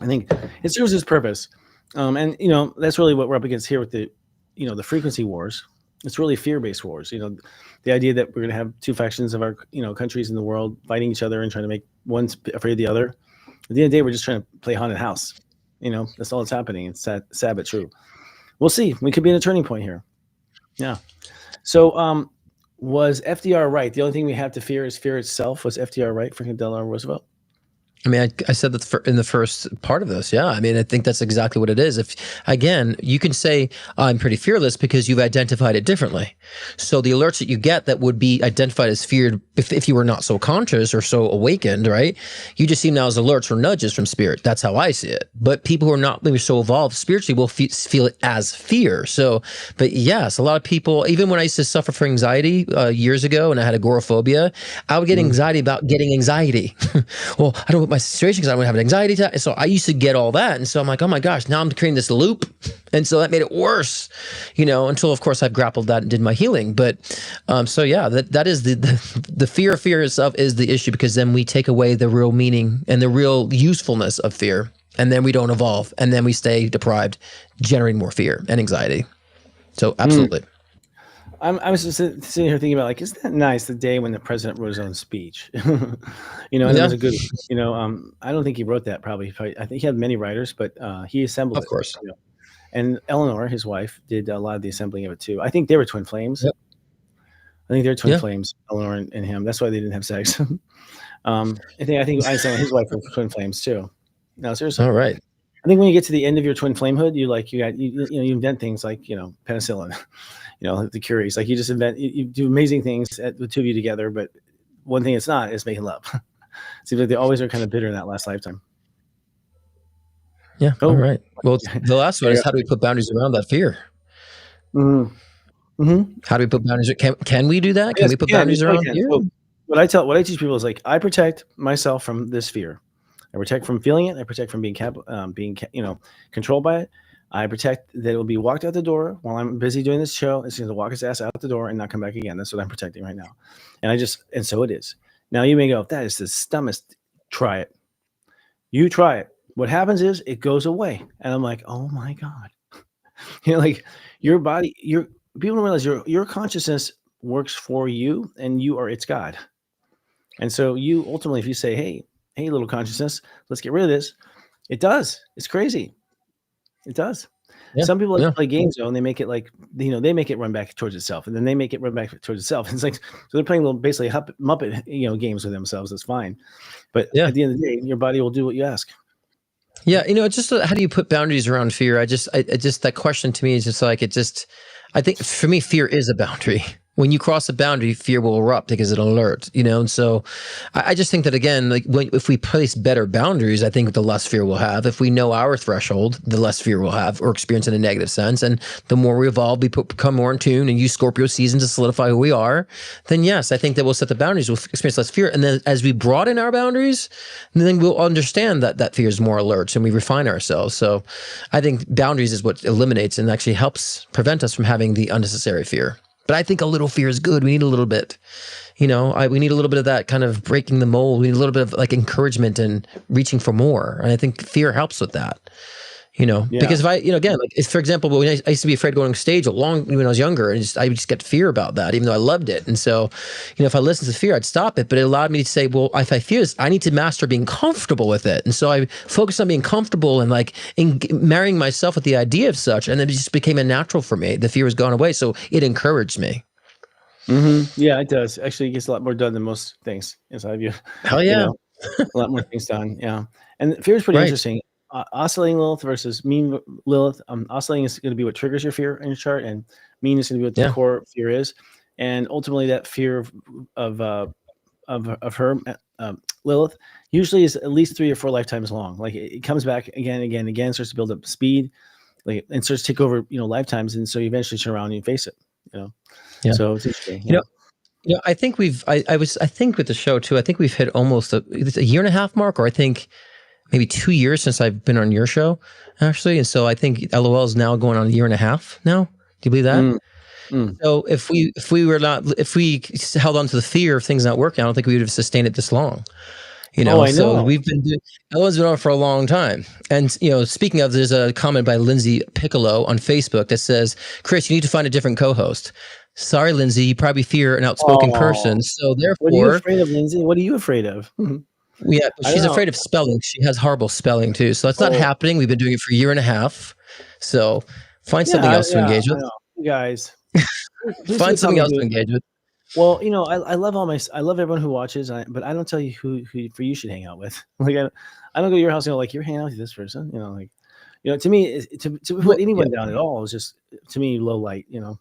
I think it serves its purpose, and that's really what we're up against here with the, the frequency wars. It's really fear-based wars. The idea that we're going to have two factions of our countries in the world fighting each other and trying to make one afraid of the other. At the end of the day, we're just trying to play haunted house. That's all that's happening. It's sad but true. We'll see. We could be in a turning point here. Yeah. So, was FDR right? The only thing we have to fear is fear itself. Was FDR right, Franklin Delano Roosevelt? I mean, I said that in the first part of this. Yeah. I mean, I think that's exactly what it is. If, again, you can say, I'm pretty fearless because you've identified it differently. So the alerts that you get that would be identified as feared if you were not so conscious or so awakened, right? You just see them now as alerts or nudges from spirit. That's how I see it. But people who are not maybe so evolved spiritually will feel it as fear. So, but yes, a lot of people, even when I used to suffer from anxiety years ago and I had agoraphobia, I would get anxiety about getting anxiety. Well, I don't want my situation because I don't have an anxiety attack. So I used to get all that. And so I'm like, oh my gosh, now I'm creating this loop. And so that made it worse, until of course I've grappled that and did my healing. But so yeah, that is the fear itself is the issue, because then we take away the real meaning and the real usefulness of fear. And then we don't evolve, and then we stay deprived, generating more fear and anxiety. So absolutely. I was just sitting here thinking about, like, isn't that nice, the day when the president wrote his own speech? And it was a good, I don't think he wrote that probably. I think he had many writers, but he assembled it. Of course. And Eleanor, his wife, did a lot of the assembling of it too. I think they were twin flames. Yep. I think they're twin flames, Eleanor and him. That's why they didn't have sex. I think Einstein and his wife were twin flames too. No, seriously. All right. I think when you get to the end of your twin flamehood, you invent things like, penicillin, the Curies, like you do amazing things the two of you together. But one thing it's not is making love. Seems like they always are kind of bitter in that last lifetime. Yeah. All right. Well, the last one is, how do we put boundaries around that fear? How do we put boundaries? Can we do that? Can we put boundaries around fear? So what I teach people is, like, I protect myself from this fear. I protect from feeling it. I protect from being controlled by it. I protect that it will be walked out the door while I'm busy doing this show. It's going to walk its ass out the door and not come back again. That's what I'm protecting right now. And so it is. Now you may go, that is the dumbest. Try it. You try it. What happens is it goes away. And I'm like, oh my God. Like your body, people don't realize your consciousness works for you, and you are its God. And so you ultimately, if you say, hey, little consciousness, let's get rid of this. It does. It's crazy. It does. Yeah. Some people like to play games, though, and they make it like, they make it run back towards itself, and then they make it run back towards itself. It's like, so they're playing little, basically Muppet, games with themselves. That's fine. But at the end of the day, your body will do what you ask. Yeah. It's just, how do you put boundaries around fear? I just, that question to me is just like, I think for me, fear is a boundary. When you cross a boundary, fear will erupt because it'll alert, and so I just think that, again, like if we place better boundaries, I think the less fear we'll have. If we know our threshold, the less fear we'll have or experience in a negative sense. And the more we evolve, we become more in tune and use Scorpio season to solidify who we are, then yes, I think that we'll set the boundaries, we'll experience less fear. And then as we broaden our boundaries, then we'll understand that fear is more alert and we refine ourselves. So I think boundaries is what eliminates and actually helps prevent us from having the unnecessary fear. But I think a little fear is good. We need a little bit, we need a little bit of that kind of breaking the mold. We need a little bit of like encouragement and reaching for more. And I think fear helps with that, because if I, again, like if, for example, when I used to be afraid of going on stage when I was younger, and I would just get fear about that, even though I loved it. And so, if I listened to fear, I'd stop it, but it allowed me to say, well, if I fear this, I need to master being comfortable with it. And so I focused on being comfortable and like marrying myself with the idea of such. And then it just became a natural for me. The fear has gone away. So it encouraged me. Mm-hmm. Yeah, it does. Actually, it gets a lot more done than most things inside of you. Hell yeah. A lot more things done. Yeah. And fear is pretty interesting. Oscillating Lilith versus mean Lilith. Oscillating is going to be what triggers your fear in your chart, and mean is going to be what the core fear is. And ultimately, that fear of her Lilith usually is at least 3 or 4 lifetimes long. Like it comes back again and again, starts to build up speed, and starts to take over lifetimes, and so you eventually turn around and you face it. Yeah. So it's interesting. I think I think with the show too, I think we've hit almost a year and a half mark, or I think maybe 2 years since I've been on your show, actually. And so I think LOL is now going on a year and a half now. Do you believe that? So if we held on to the fear of things not working, I don't think we would have sustained it this long. So we've been doing, LOL's been on for a long time. And, speaking of, there's a comment by Lindsay Piccolo on Facebook that says, Chris, you need to find a different co-host. Sorry, Lindsay, you probably fear an outspoken person. So therefore, what are you afraid of, Lindsay? What are you afraid of? Yeah, but she's afraid of spelling. She has horrible spelling too. So that's not happening. We've been doing it for a year and a half. So find something else to engage with. You guys. Find something else to engage with. Well, I love I love everyone who watches, but I don't tell you who for you should hang out with. Like I don't go to your house, like you're hanging out with this person, to me, to put anyone down at all is just, to me, low light, Well,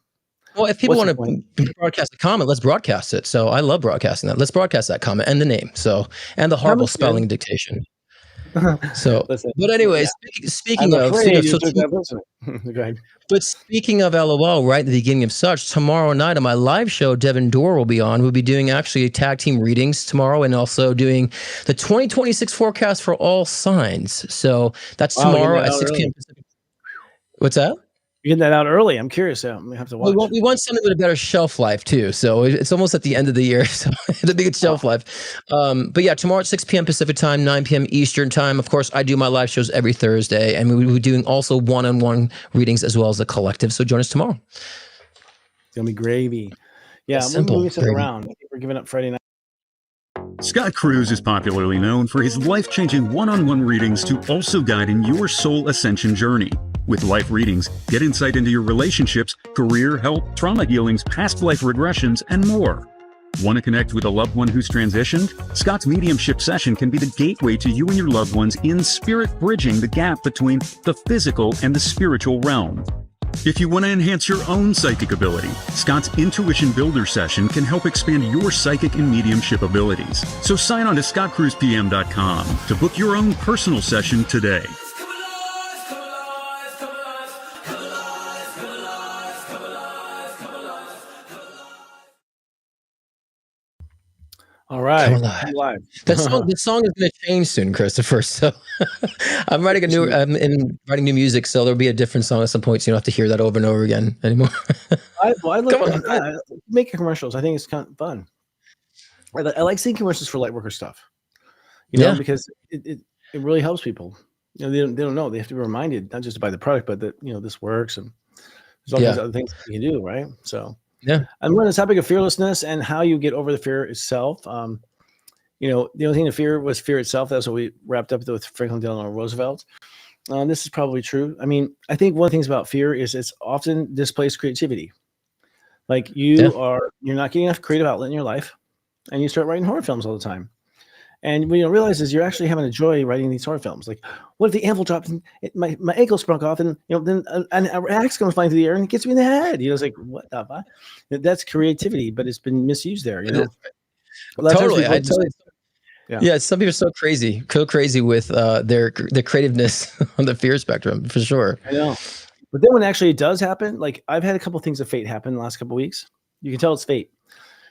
if people What's want to broadcast a comment, let's broadcast it. So I love broadcasting that. Let's broadcast that comment and the name. So, and the horrible spelling dictation. So, Listen, but anyways, speaking of, go ahead. But speaking of LOL, right at the beginning of such, tomorrow night on my live show, Devin Dorr will be on. We'll be doing actually tag team readings tomorrow, and also doing the 2026 forecast for all signs. So that's tomorrow at 6 p.m. Pacific. What's that? You're getting that out early. I'm curious. I'm gonna have to watch. We want something with a better shelf life too. So it's almost at the end of the year, so the big shelf life. But yeah, tomorrow at 6 p.m. Pacific time, 9 p.m. Eastern time. Of course, I do my live shows every Thursday, and we'll be doing also one-on-one readings as well as the collective. So join us tomorrow. It's gonna be gravy. Yeah, we're moving something around. I think we're giving up Friday night. Scott Cruz is popularly known for his life-changing one-on-one readings to also guide in your soul ascension journey. With life readings, get insight into your relationships, career, health, trauma healings, past life regressions, and more. Want to connect with a loved one who's transitioned? Scott's mediumship session can be the gateway to you and your loved ones in spirit, bridging the gap between the physical and the spiritual realm. If you want to enhance your own psychic ability, Scott's Intuition Builder session can help expand your psychic and mediumship abilities. So sign on to scottcruzpm.com to book your own personal session today. All right, live. This song is going to change soon, Christopher. So I'm writing writing new music, so there'll be a different song at some point. So you don't have to hear that over and over again anymore. I make commercials. I think it's kind of fun. I like seeing commercials for Lightworker stuff. Because it really helps people. They don't know. They have to be reminded not just to buy the product, but that this works, and there's all these other things that you can do, right? So. Yeah, I'm on the topic of fearlessness and how you get over the fear itself. The only thing to fear was fear itself. That's what we wrapped up with Franklin Delano Roosevelt. This is probably true. I mean, I think one of the things about fear is it's often displaced creativity. Like you're not getting enough creative outlet in your life, and you start writing horror films all the time. And what you don't realize is you're actually having a joy writing these horror films. Like, what if the anvil dropped and my ankle sprung off, and then an axe comes flying through the air and it gets me in the head? It's like, what the fuck? That's creativity, but it's been misused there. Totally. Yeah, some people are so crazy with their creativeness on the fear spectrum, for sure. I know. But then when actually it does happen, like I've had a couple of things of fate happen in the last couple of weeks. You can tell it's fate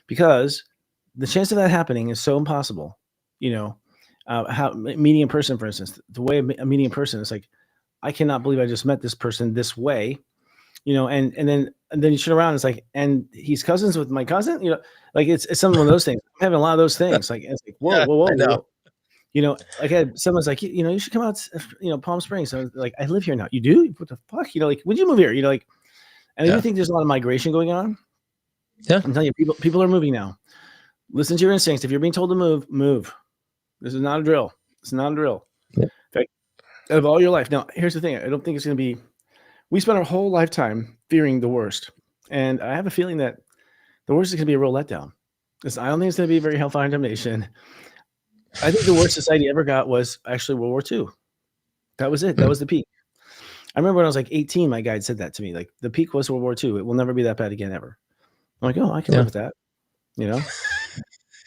because the chance of that happening is so impossible. How meeting a person, for instance, the way of meeting a person is like, I cannot believe I just met this person this way, and then you turn around, it's like, and he's cousins with my cousin, like it's some of those things. I'm having a lot of those things. Like, it's like, whoa. Like someone's like, you should come out, Palm Springs. So like, I live here now. You do? What the fuck? Like, would you move here? And I do think there's a lot of migration going on. Yeah. I'm telling you, people are moving now. Listen to your instincts. If you're being told to move. This is not a drill. It's not a drill. Yep. In fact, out of all your life. Now, here's the thing. I don't think it's going to be. We spent our whole lifetime fearing the worst, and I have a feeling that the worst is going to be a real letdown. I don't think it's going to be a very hellfire damnation. I think the worst society ever got was actually World War II. That was it. That was the peak. I remember when I was like 18, my guide said that to me. Like, the peak was World War II. It will never be that bad again ever. I'm like, oh, I can live with that.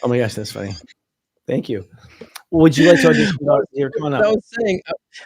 Oh my gosh, that's funny. Thank you. Would you like to audition here? Come on up.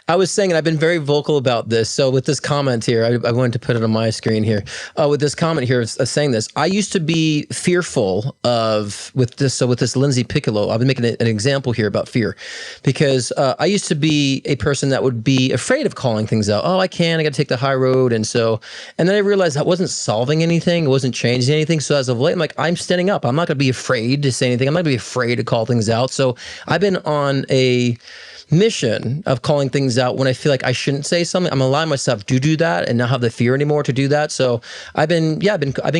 I was saying, and I've been very vocal about this. So with this comment here, I wanted to put it on my screen here. With this comment here, saying this, I used to be fearful with this Lindsay Piccolo. I've been making an example here about fear, because I used to be a person that would be afraid of calling things out. Oh, I got to take the high road, and then I realized that wasn't solving anything, it wasn't changing anything. So as of late, I'm like, I'm standing up. I'm not going to be afraid to say anything. I'm not going to be afraid to call things out. So I've been on a mission of calling things things out when I feel like I shouldn't say something. I'm allowing myself to do that and not have the fear anymore to do that. So I've been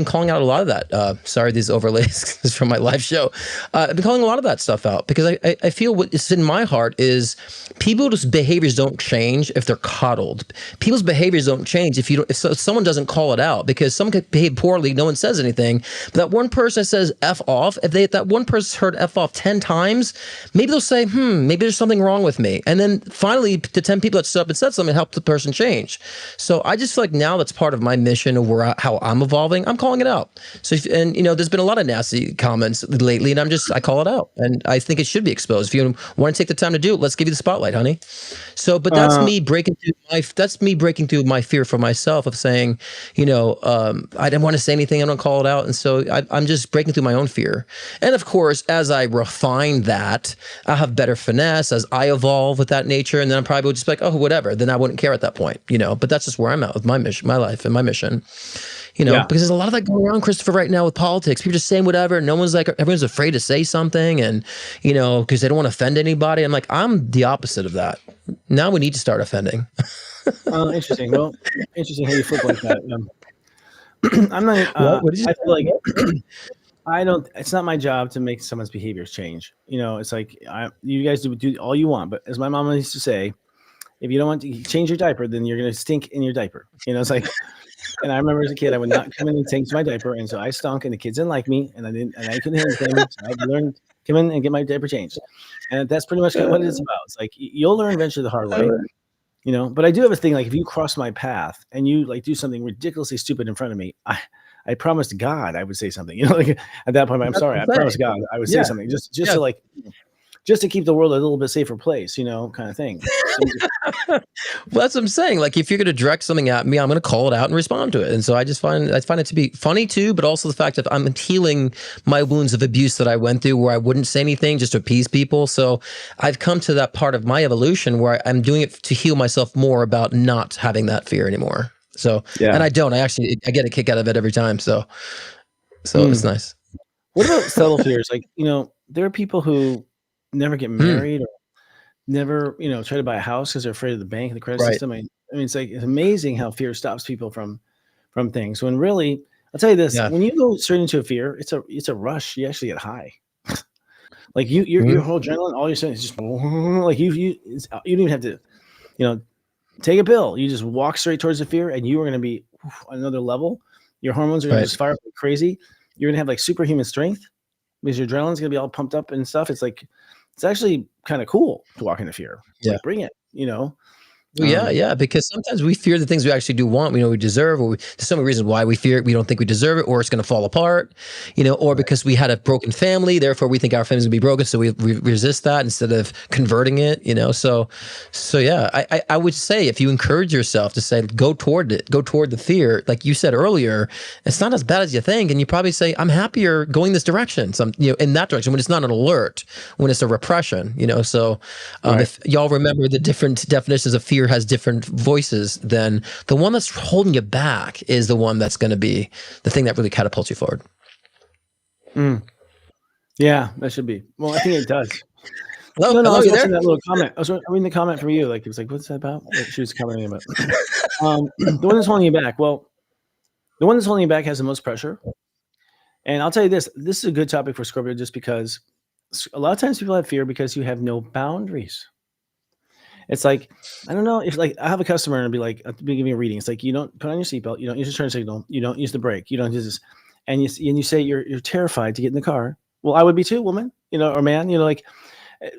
calling out a lot of that. Sorry, these overlays is from my live show. I've been calling a lot of that stuff out because I feel what is in my heart is people's behaviors don't change if they're coddled. People's behaviors don't change if someone doesn't call it out, because someone could behave poorly, no one says anything. But that one person that says F off, if that one person's heard F off 10 times, maybe they'll say, maybe there's something wrong with me. And then finally, the 10 people that stood up and said something helped the person change. So I just feel like now that's part of my mission of how I'm evolving. I'm calling it out. So, there's been a lot of nasty comments lately, and I call it out. And I think it should be exposed. If you want to take the time to do it, let's give you the spotlight, honey. So, but that's me breaking through my fear for myself of saying, I didn't want to say anything. I don't call it out. And so I'm just breaking through my own fear. And of course, as I refine that, I'll have better finesse as I evolve with that nature. And then I'm probably just like, oh, whatever. Then I wouldn't care at that point, but that's just where I'm at with my mission, my life and my mission, because there's a lot of that going on, Christopher, right now with politics. People just saying whatever. No one's like, everyone's afraid to say something. And, because they don't want to offend anybody. I'm like, I'm the opposite of that. Now we need to start offending. Interesting. Well, interesting how you flip like that. I'm not, what did you I feel like it's not my job to make someone's behaviors change. It's like, you guys do all you want, but as my mama used to say, if you don't want to change your diaper, then you're going to stink in your diaper. It's like, and I remember as a kid, I would not come in and change my diaper. And so I stunk and the kids didn't like me and I couldn't hear anything. So I had to learn, come in and get my diaper changed. And that's pretty much what it is about. It's like, you'll learn eventually the hard way. But I do have a thing, like if you cross my path and you like do something ridiculously stupid in front of me, I promised God I would say something, like at that point, I'm sorry, I promised God I would say something just to keep the world a little bit safer place, kind of thing. Well, that's what I'm saying. Like if you're going to direct something at me, I'm going to call it out and respond to it. And so I find it to be funny too, but also the fact that I'm healing my wounds of abuse that I went through where I wouldn't say anything just to appease people. So I've come to that part of my evolution where I'm doing it to heal myself more about not having that fear anymore. So, and I get a kick out of it every time. So it's nice. What about subtle fears? Like, there are people who never get married or never, try to buy a house because they're afraid of the bank and the credit system. I mean, it's amazing how fear stops people from things. When really, I'll tell you this: when you go straight into a fear, it's a rush. You actually get high. Like your whole adrenaline, all you're saying is just like you don't even have to, take a pill. You just walk straight towards the fear, and you are going to be on another level. Your hormones are going to just fire up like crazy. You're going to have like superhuman strength because your adrenaline's going to be all pumped up and stuff. It's like, it's actually kind of cool to walk into fear. Like, bring it, because sometimes we fear the things we actually do want, we deserve, or there's so many reasons why we fear it. We don't think we deserve it, or it's going to fall apart, or because we had a broken family, therefore we think our family's going to be broken. So we resist that instead of converting it, So I would say if you encourage yourself to say, go toward it, go toward the fear, like you said earlier, it's not as bad as you think. And you probably say, I'm happier going this direction. So in that direction, when it's not an alert, when it's a repression, if y'all remember the different definitions of fear has different voices, then the one that's holding you back is the one that's going to be the thing that really catapults you forward. Yeah, that should be. Well, I think it does. I was watching that little comment. I was reading the comment from you. Like, it was like, what's that about? She was commenting about the one that's holding you back. Well, the one that's holding you back has the most pressure. And I'll tell you this is a good topic for Scorpio, just because a lot of times people have fear because you have no boundaries. It's like, I don't know if like I have a customer and be like, I'll be giving a reading. It's like, you don't put on your seatbelt, you don't use the turn signal, you don't use the brake, you don't use this. And you say you're terrified to get in the car. Well, I would be too, woman, or man, like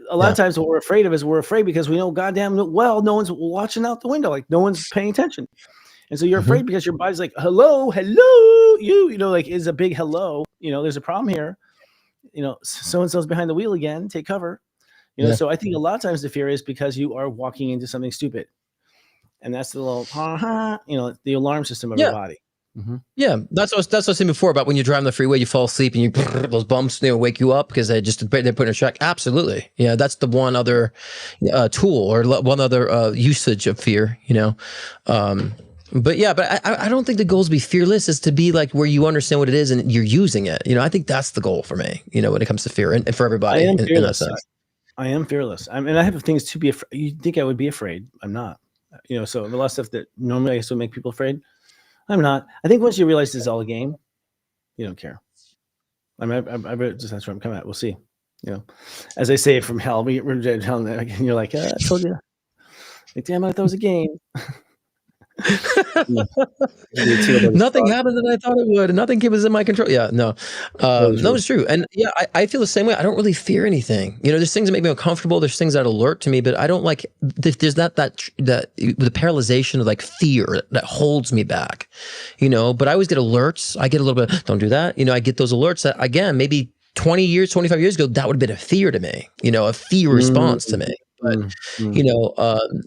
a lot of times what we're afraid of is we're afraid because we know goddamn well no one's watching out the window, like no one's paying attention. And so you're afraid because your body's like, hello, like is a big hello, there's a problem here, so-and-so's behind the wheel again, take cover. So I think a lot of times the fear is because you are walking into something stupid. And that's the little, the alarm system of your body. Mm-hmm. Yeah, that's what I was saying before about when you're driving the freeway, you fall asleep and those bumps wake you up because they're putting a check. Absolutely, that's the one other tool or one other usage of fear. But I don't think the goal is to be fearless. Is to be like where you understand what it is and you're using it. I think that's the goal for me. When it comes to fear and for everybody in that sense. I am fearless. And I have things to be afraid. You think I would be afraid? I'm not. So a lot of stuff that normally I used to make people afraid, I'm not. I think once you realize this is all a game, you don't care. I mean, I just that's where I'm coming at. We'll see. As I say from hell, we're dead hell, and you're like, I told you. Like, damn, I thought it was a game. Nothing happened that I thought it would, and nothing was in my control. Yeah, no, no, it's true. And yeah, I feel the same way. I don't really fear anything. There's things that make me uncomfortable. There's things that alert to me, but I don't like. There's that the paralyzation of like fear that holds me back. But I always get alerts. I get a little bit. Don't do that. I get those alerts that again maybe 20 years, 25 years ago that would have been a fear to me. A fear response to me. But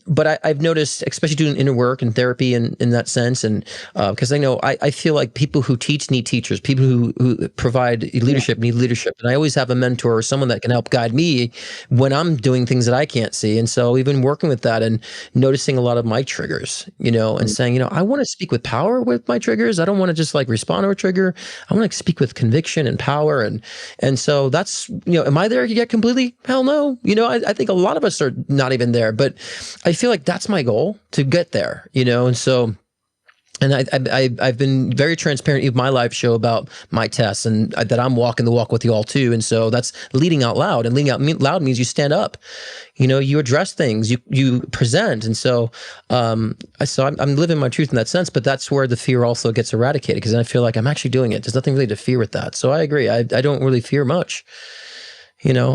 but I've noticed, especially doing inner work and therapy in that sense, and because I feel like people who teach need teachers, people who provide leadership need leadership, and I always have a mentor or someone that can help guide me when I'm doing things that I can't see. And so even working with that and noticing a lot of my triggers, and saying, I want to speak with power with my triggers. I don't want to just like respond to a trigger. I want to speak with conviction and power, and so that's am I there yet completely? Hell no. I think a lot of us are not even there, but I feel like that's my goal to get there, and so, and I've been very transparent in my live show about my tests and that I'm walking the walk with you all too. And so that's leading out loud, and leading out loud means you stand up, you address things, you present. And so, I'm living my truth in that sense, but that's where the fear also gets eradicated, because I feel like I'm actually doing it. There's nothing really to fear with that. So I agree. I don't really fear much.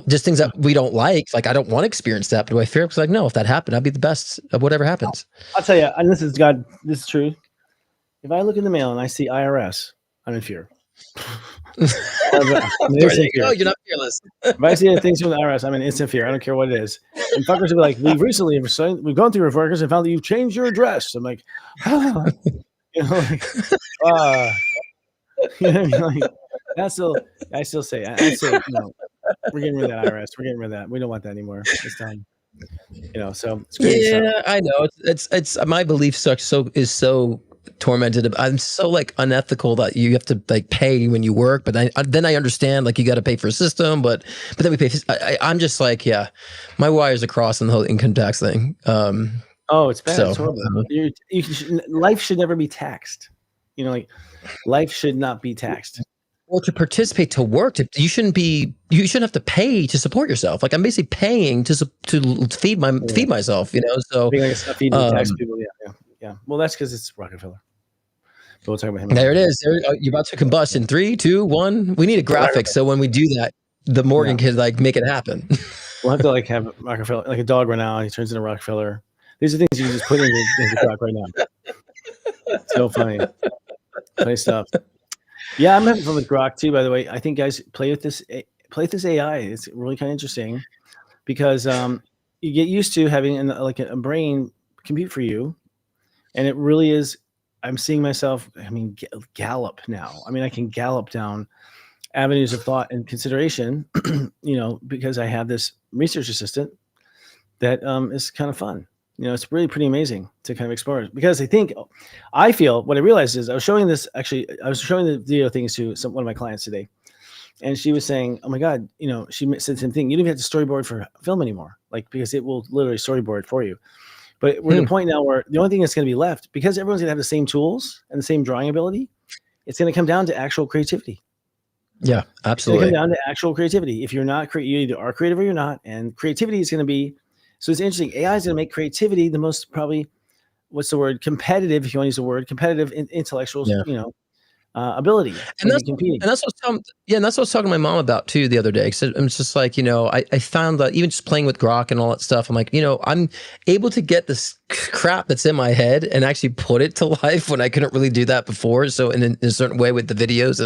Just things that we don't like I don't want to experience that, but do I fear it? Because no, if that happened, I'd be the best of whatever happens. I'll tell you, and this is true. If I look in the mail and I see IRS, I'm in fear. There you go. You're not fearless. If I see things from the IRS, I'm in instant fear. I don't care what it is. And fuckers will be like, we've gone through your records and found that you've changed your address. I'm like, I still say no. We're getting rid of that IRS. We're getting rid of that. We don't want that anymore. It's time. So it's great. Yeah, I know. It's my belief is so tormented. I'm so unethical that you have to pay when you work, but then I understand you got to pay for a system, but then we pay. I'm just my wires are crossing the whole income tax thing. It's bad. So, it's horrible. Life should never be taxed. Life should not be taxed. Or to participate, to work, you shouldn't have to pay to support yourself. I'm basically paying to feed myself. So feeding tax people. Yeah. Well, that's because it's Rockefeller. But we'll talk about him. There it is. You're about to combust in 3, 2, 1. We need a graphic so when we do that, the Morgan can make it happen. We'll have to have Rockefeller, like a dog right now. He turns into Rockefeller. These are things you can just put in the crock right now. So funny stuff. Yeah, I'm having fun with Grok too, by the way. I think guys play with this AI. It's really kind of interesting because you get used to having a brain compute for you, and it really is. I'm seeing myself. Gallop now. I can gallop down avenues of thought and consideration. Because I have this research assistant that is kind of fun. It's really pretty amazing to kind of explore it, because I feel what I realized is I was showing the video things to one of my clients today, and she was saying, oh my God, she said the same thing. You don't even have to storyboard for film anymore, because it will literally storyboard for you. But we're at a point now where the only thing that's going to be left, because everyone's going to have the same tools and the same drawing ability, it's going to come down to actual creativity. Yeah, absolutely. It's going to come down to actual creativity. If you're not you either are creative or you're not, and creativity is going to be. So it's interesting. AI is going to make creativity the most probably, competitive, if you want to use the word, competitive intellectual, ability. And that's what I was talking to my mom about too the other day. So I'm just I found that even just playing with Grok and all that stuff, I'm I'm able to get this crap that's in my head and actually put it to life when I couldn't really do that before. So in a certain way with the videos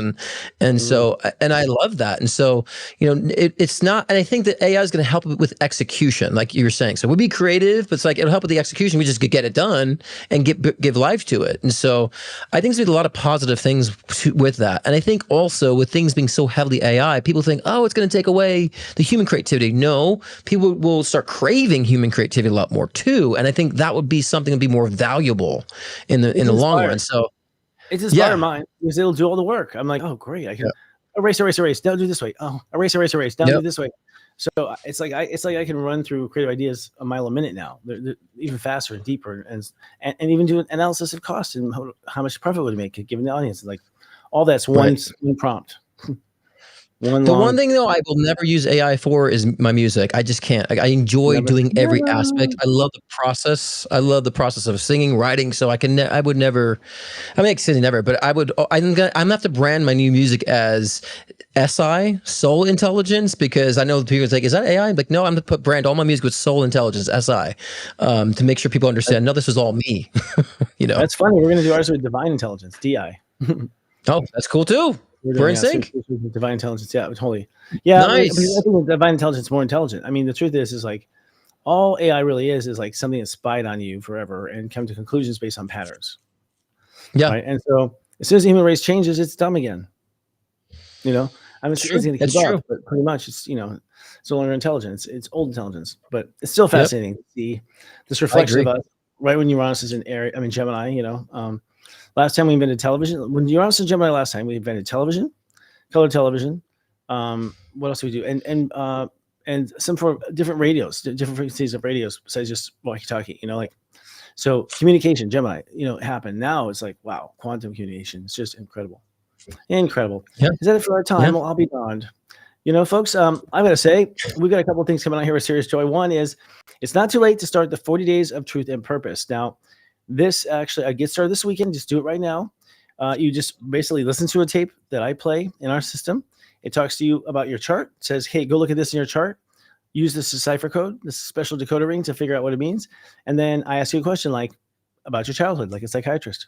and so, and I love that. And so, it's not, and I think that AI is going to help with execution, like you were saying. So we'll be creative, but it's it'll help with the execution. We just could get it done and give life to it. And so I think there's a lot of positive things with that. And I think also with things being so heavily AI, people think, oh, it's going to take away the human creativity. No, people will start craving human creativity a lot more too. And I think that would be something that would be more valuable in the long run. So it's inspired mine, because it'll do all the work. I'm like, oh great, I can erase. Now do this way. Oh, erase. Now do this way. So it's like I can run through creative ideas a mile a minute now. They're even faster and deeper, and even do an analysis of cost and how much profit would it make given the audience. Like all that's one prompt. One thing though I will never use AI for is my music. I just can't. I enjoy doing every aspect. I love the process. I love the process of singing, writing. So I would never. I mean, actually never. But I'm gonna have to brand my new music as SI, Soul Intelligence, because I know people think, is that AI? I'm like, no, I'm gonna brand all my music with Soul Intelligence, SI, to make sure people understand. No, this was all me. That's funny. We're gonna do ours with Divine Intelligence, DI. Oh, that's cool too. We're in sync. Divine Intelligence, yeah, totally. Yeah, nice. I think Divine Intelligence is more intelligent. I mean, the truth is like all AI really is like something that spied on you forever and come to conclusions based on patterns. Yeah, right? And so as soon as the human race changes, it's dumb again. I mean, it's going to keep up, but pretty much it's it's no longer intelligence. It's old intelligence, but it's still fascinating to see this reflection of us right when Uranus is in Gemini. Last time we invented television. When Uranus and Gemini last time, we invented television, color television. What else do we do? And some for different radios, different frequencies of radios besides just walkie-talkie. So communication, Gemini. Happened. Now it's like wow, quantum communication. It's just incredible, incredible. Yeah. Is that it for our time? Yeah. Well, I'll be darned. Folks. I'm gonna say we've got a couple of things coming out here with Serious Joy. One is it's not too late to start the 40 Days of Truth and Purpose. Now. This actually, I get started this weekend. Just do it right now. You just basically listen to a tape that I play in our system. It talks to you about your chart. It says, hey, go look at this in your chart. Use this cipher code, this special decoder ring to figure out what it means. And then I ask you a question like about your childhood, like a psychiatrist.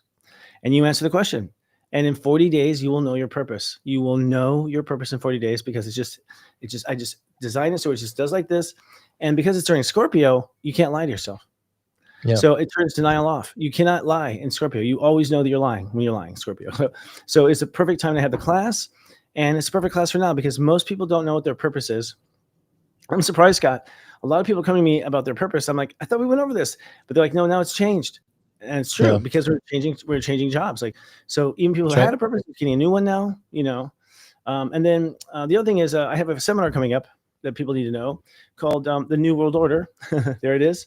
And you answer the question. And in 40 days, you will know your purpose. You will know your purpose in 40 days because I just designed it so it just does like this. And because it's during Scorpio, you can't lie to yourself. Yeah. So it turns denial off. You cannot lie in Scorpio. You always know that you're lying when you're lying, Scorpio. So it's a perfect time to have the class. And it's a perfect class for now because most people don't know what their purpose is. I'm surprised, Scott. A lot of people come to me about their purpose. I'm like, I thought we went over this. But they're like, no, now it's changed. And it's true because we're changing jobs. Like, so even people who had a purpose are getting a new one now, And then the other thing is I have a seminar coming up that people need to know called The New World Order. There it is.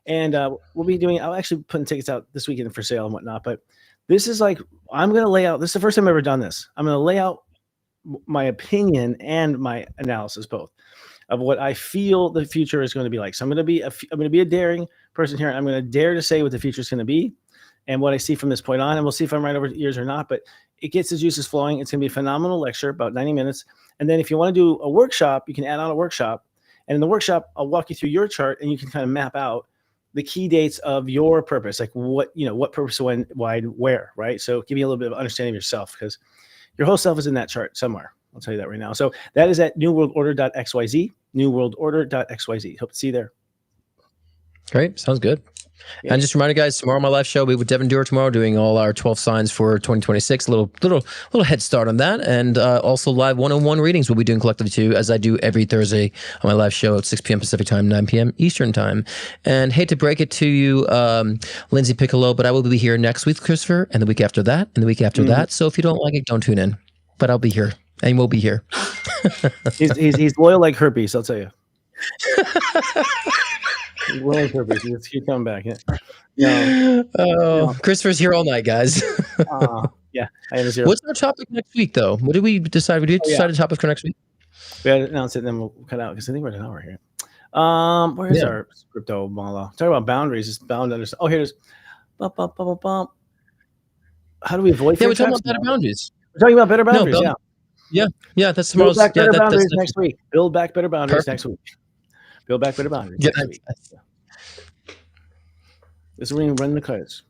And we'll be doing, I'll actually put tickets out this weekend for sale and whatnot. But this is like, I'm going to lay out, this is the first time I've ever done this. I'm going to lay out my opinion and my analysis, both of what I feel the future is going to be like. So I'm going to be a daring person here. And I'm going to dare to say what the future is going to be and what I see from this point on. And we'll see if I'm right over the years or not. But it gets the juices flowing. It's going to be a phenomenal lecture, about 90 minutes. And then if you want to do a workshop, you can add on a workshop. And in the workshop, I'll walk you through your chart and you can kind of map out the key dates of your purpose, like what purpose, when, why, where, right? So give you a little bit of understanding of yourself because your whole self is in that chart somewhere. I'll tell you that right now. So that is at newworldorder.xyz, newworldorder.xyz. Hope to see you there. Great. Sounds good. Yeah. And just remind you guys, tomorrow my live show, we with Devin Dewar tomorrow doing all our 12 signs for 2026. A little head start on that. And also live one-on-one readings we'll be doing collectively too, as I do every Thursday on my live show at 6 p.m. Pacific time, 9 p.m. Eastern time. And hate to break it to you, Lindsay Piccolo, but I will be here next week, Christopher, and the week after that, and the week after that. So if you don't like it, don't tune in. But I'll be here, and we'll be here. he's loyal like herpes, I'll tell you. Willing purpose. Let's keep coming back. Christopher's here all night, guys. Yeah, I am a zero. What's our topic next week, though? What did we decide? We decide a topic for next week. We had to announce it, and then we'll cut out because I think we're at an hour here. Where is our crypto mala? Talk about boundaries. It's bound to understand. Oh, here it is. Bump. How do we avoid? Yeah, we're talking about better boundaries. We're talking about better boundaries. Yeah. That's tomorrow's. Build back better boundaries next week. Build back better boundaries next week. Build back better boundaries next week. This is when you run the cards.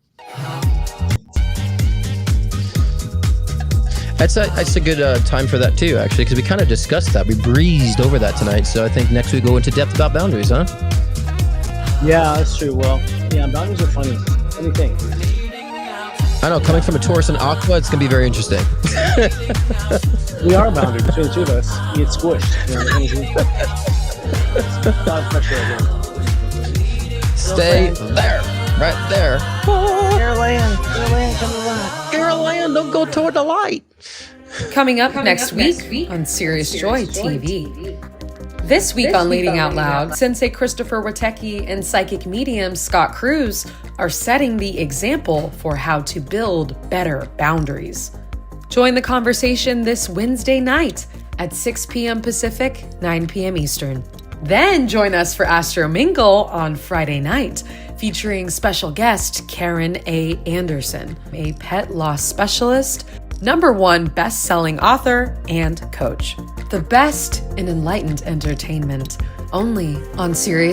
That's a good time for that too, actually, because we kind of discussed that. We breezed over that tonight, so I think next week we'll go into depth about boundaries, huh? Yeah, that's true. Well, yeah, boundaries are funny thing. I know, coming from a Taurus and Aqua, it's going to be very interesting. We are boundary between the two of us. You get squished. A lot of pressure again. Stay there, right there. Caroline, come on. Caroline, don't go toward the light. Coming up next week on Serious Joy TV. This week on Leading Out Loud, Sensei Christopher Witecki and psychic medium Scott Cruz are setting the example for how to build better boundaries. Join the conversation this Wednesday night at 6 p.m. Pacific, 9 p.m. Eastern. Then join us for Astro Mingle on Friday night, featuring special guest Karen A. Anderson, a pet loss specialist, #1 best-selling author, and coach. The best in enlightened entertainment, only on Sirius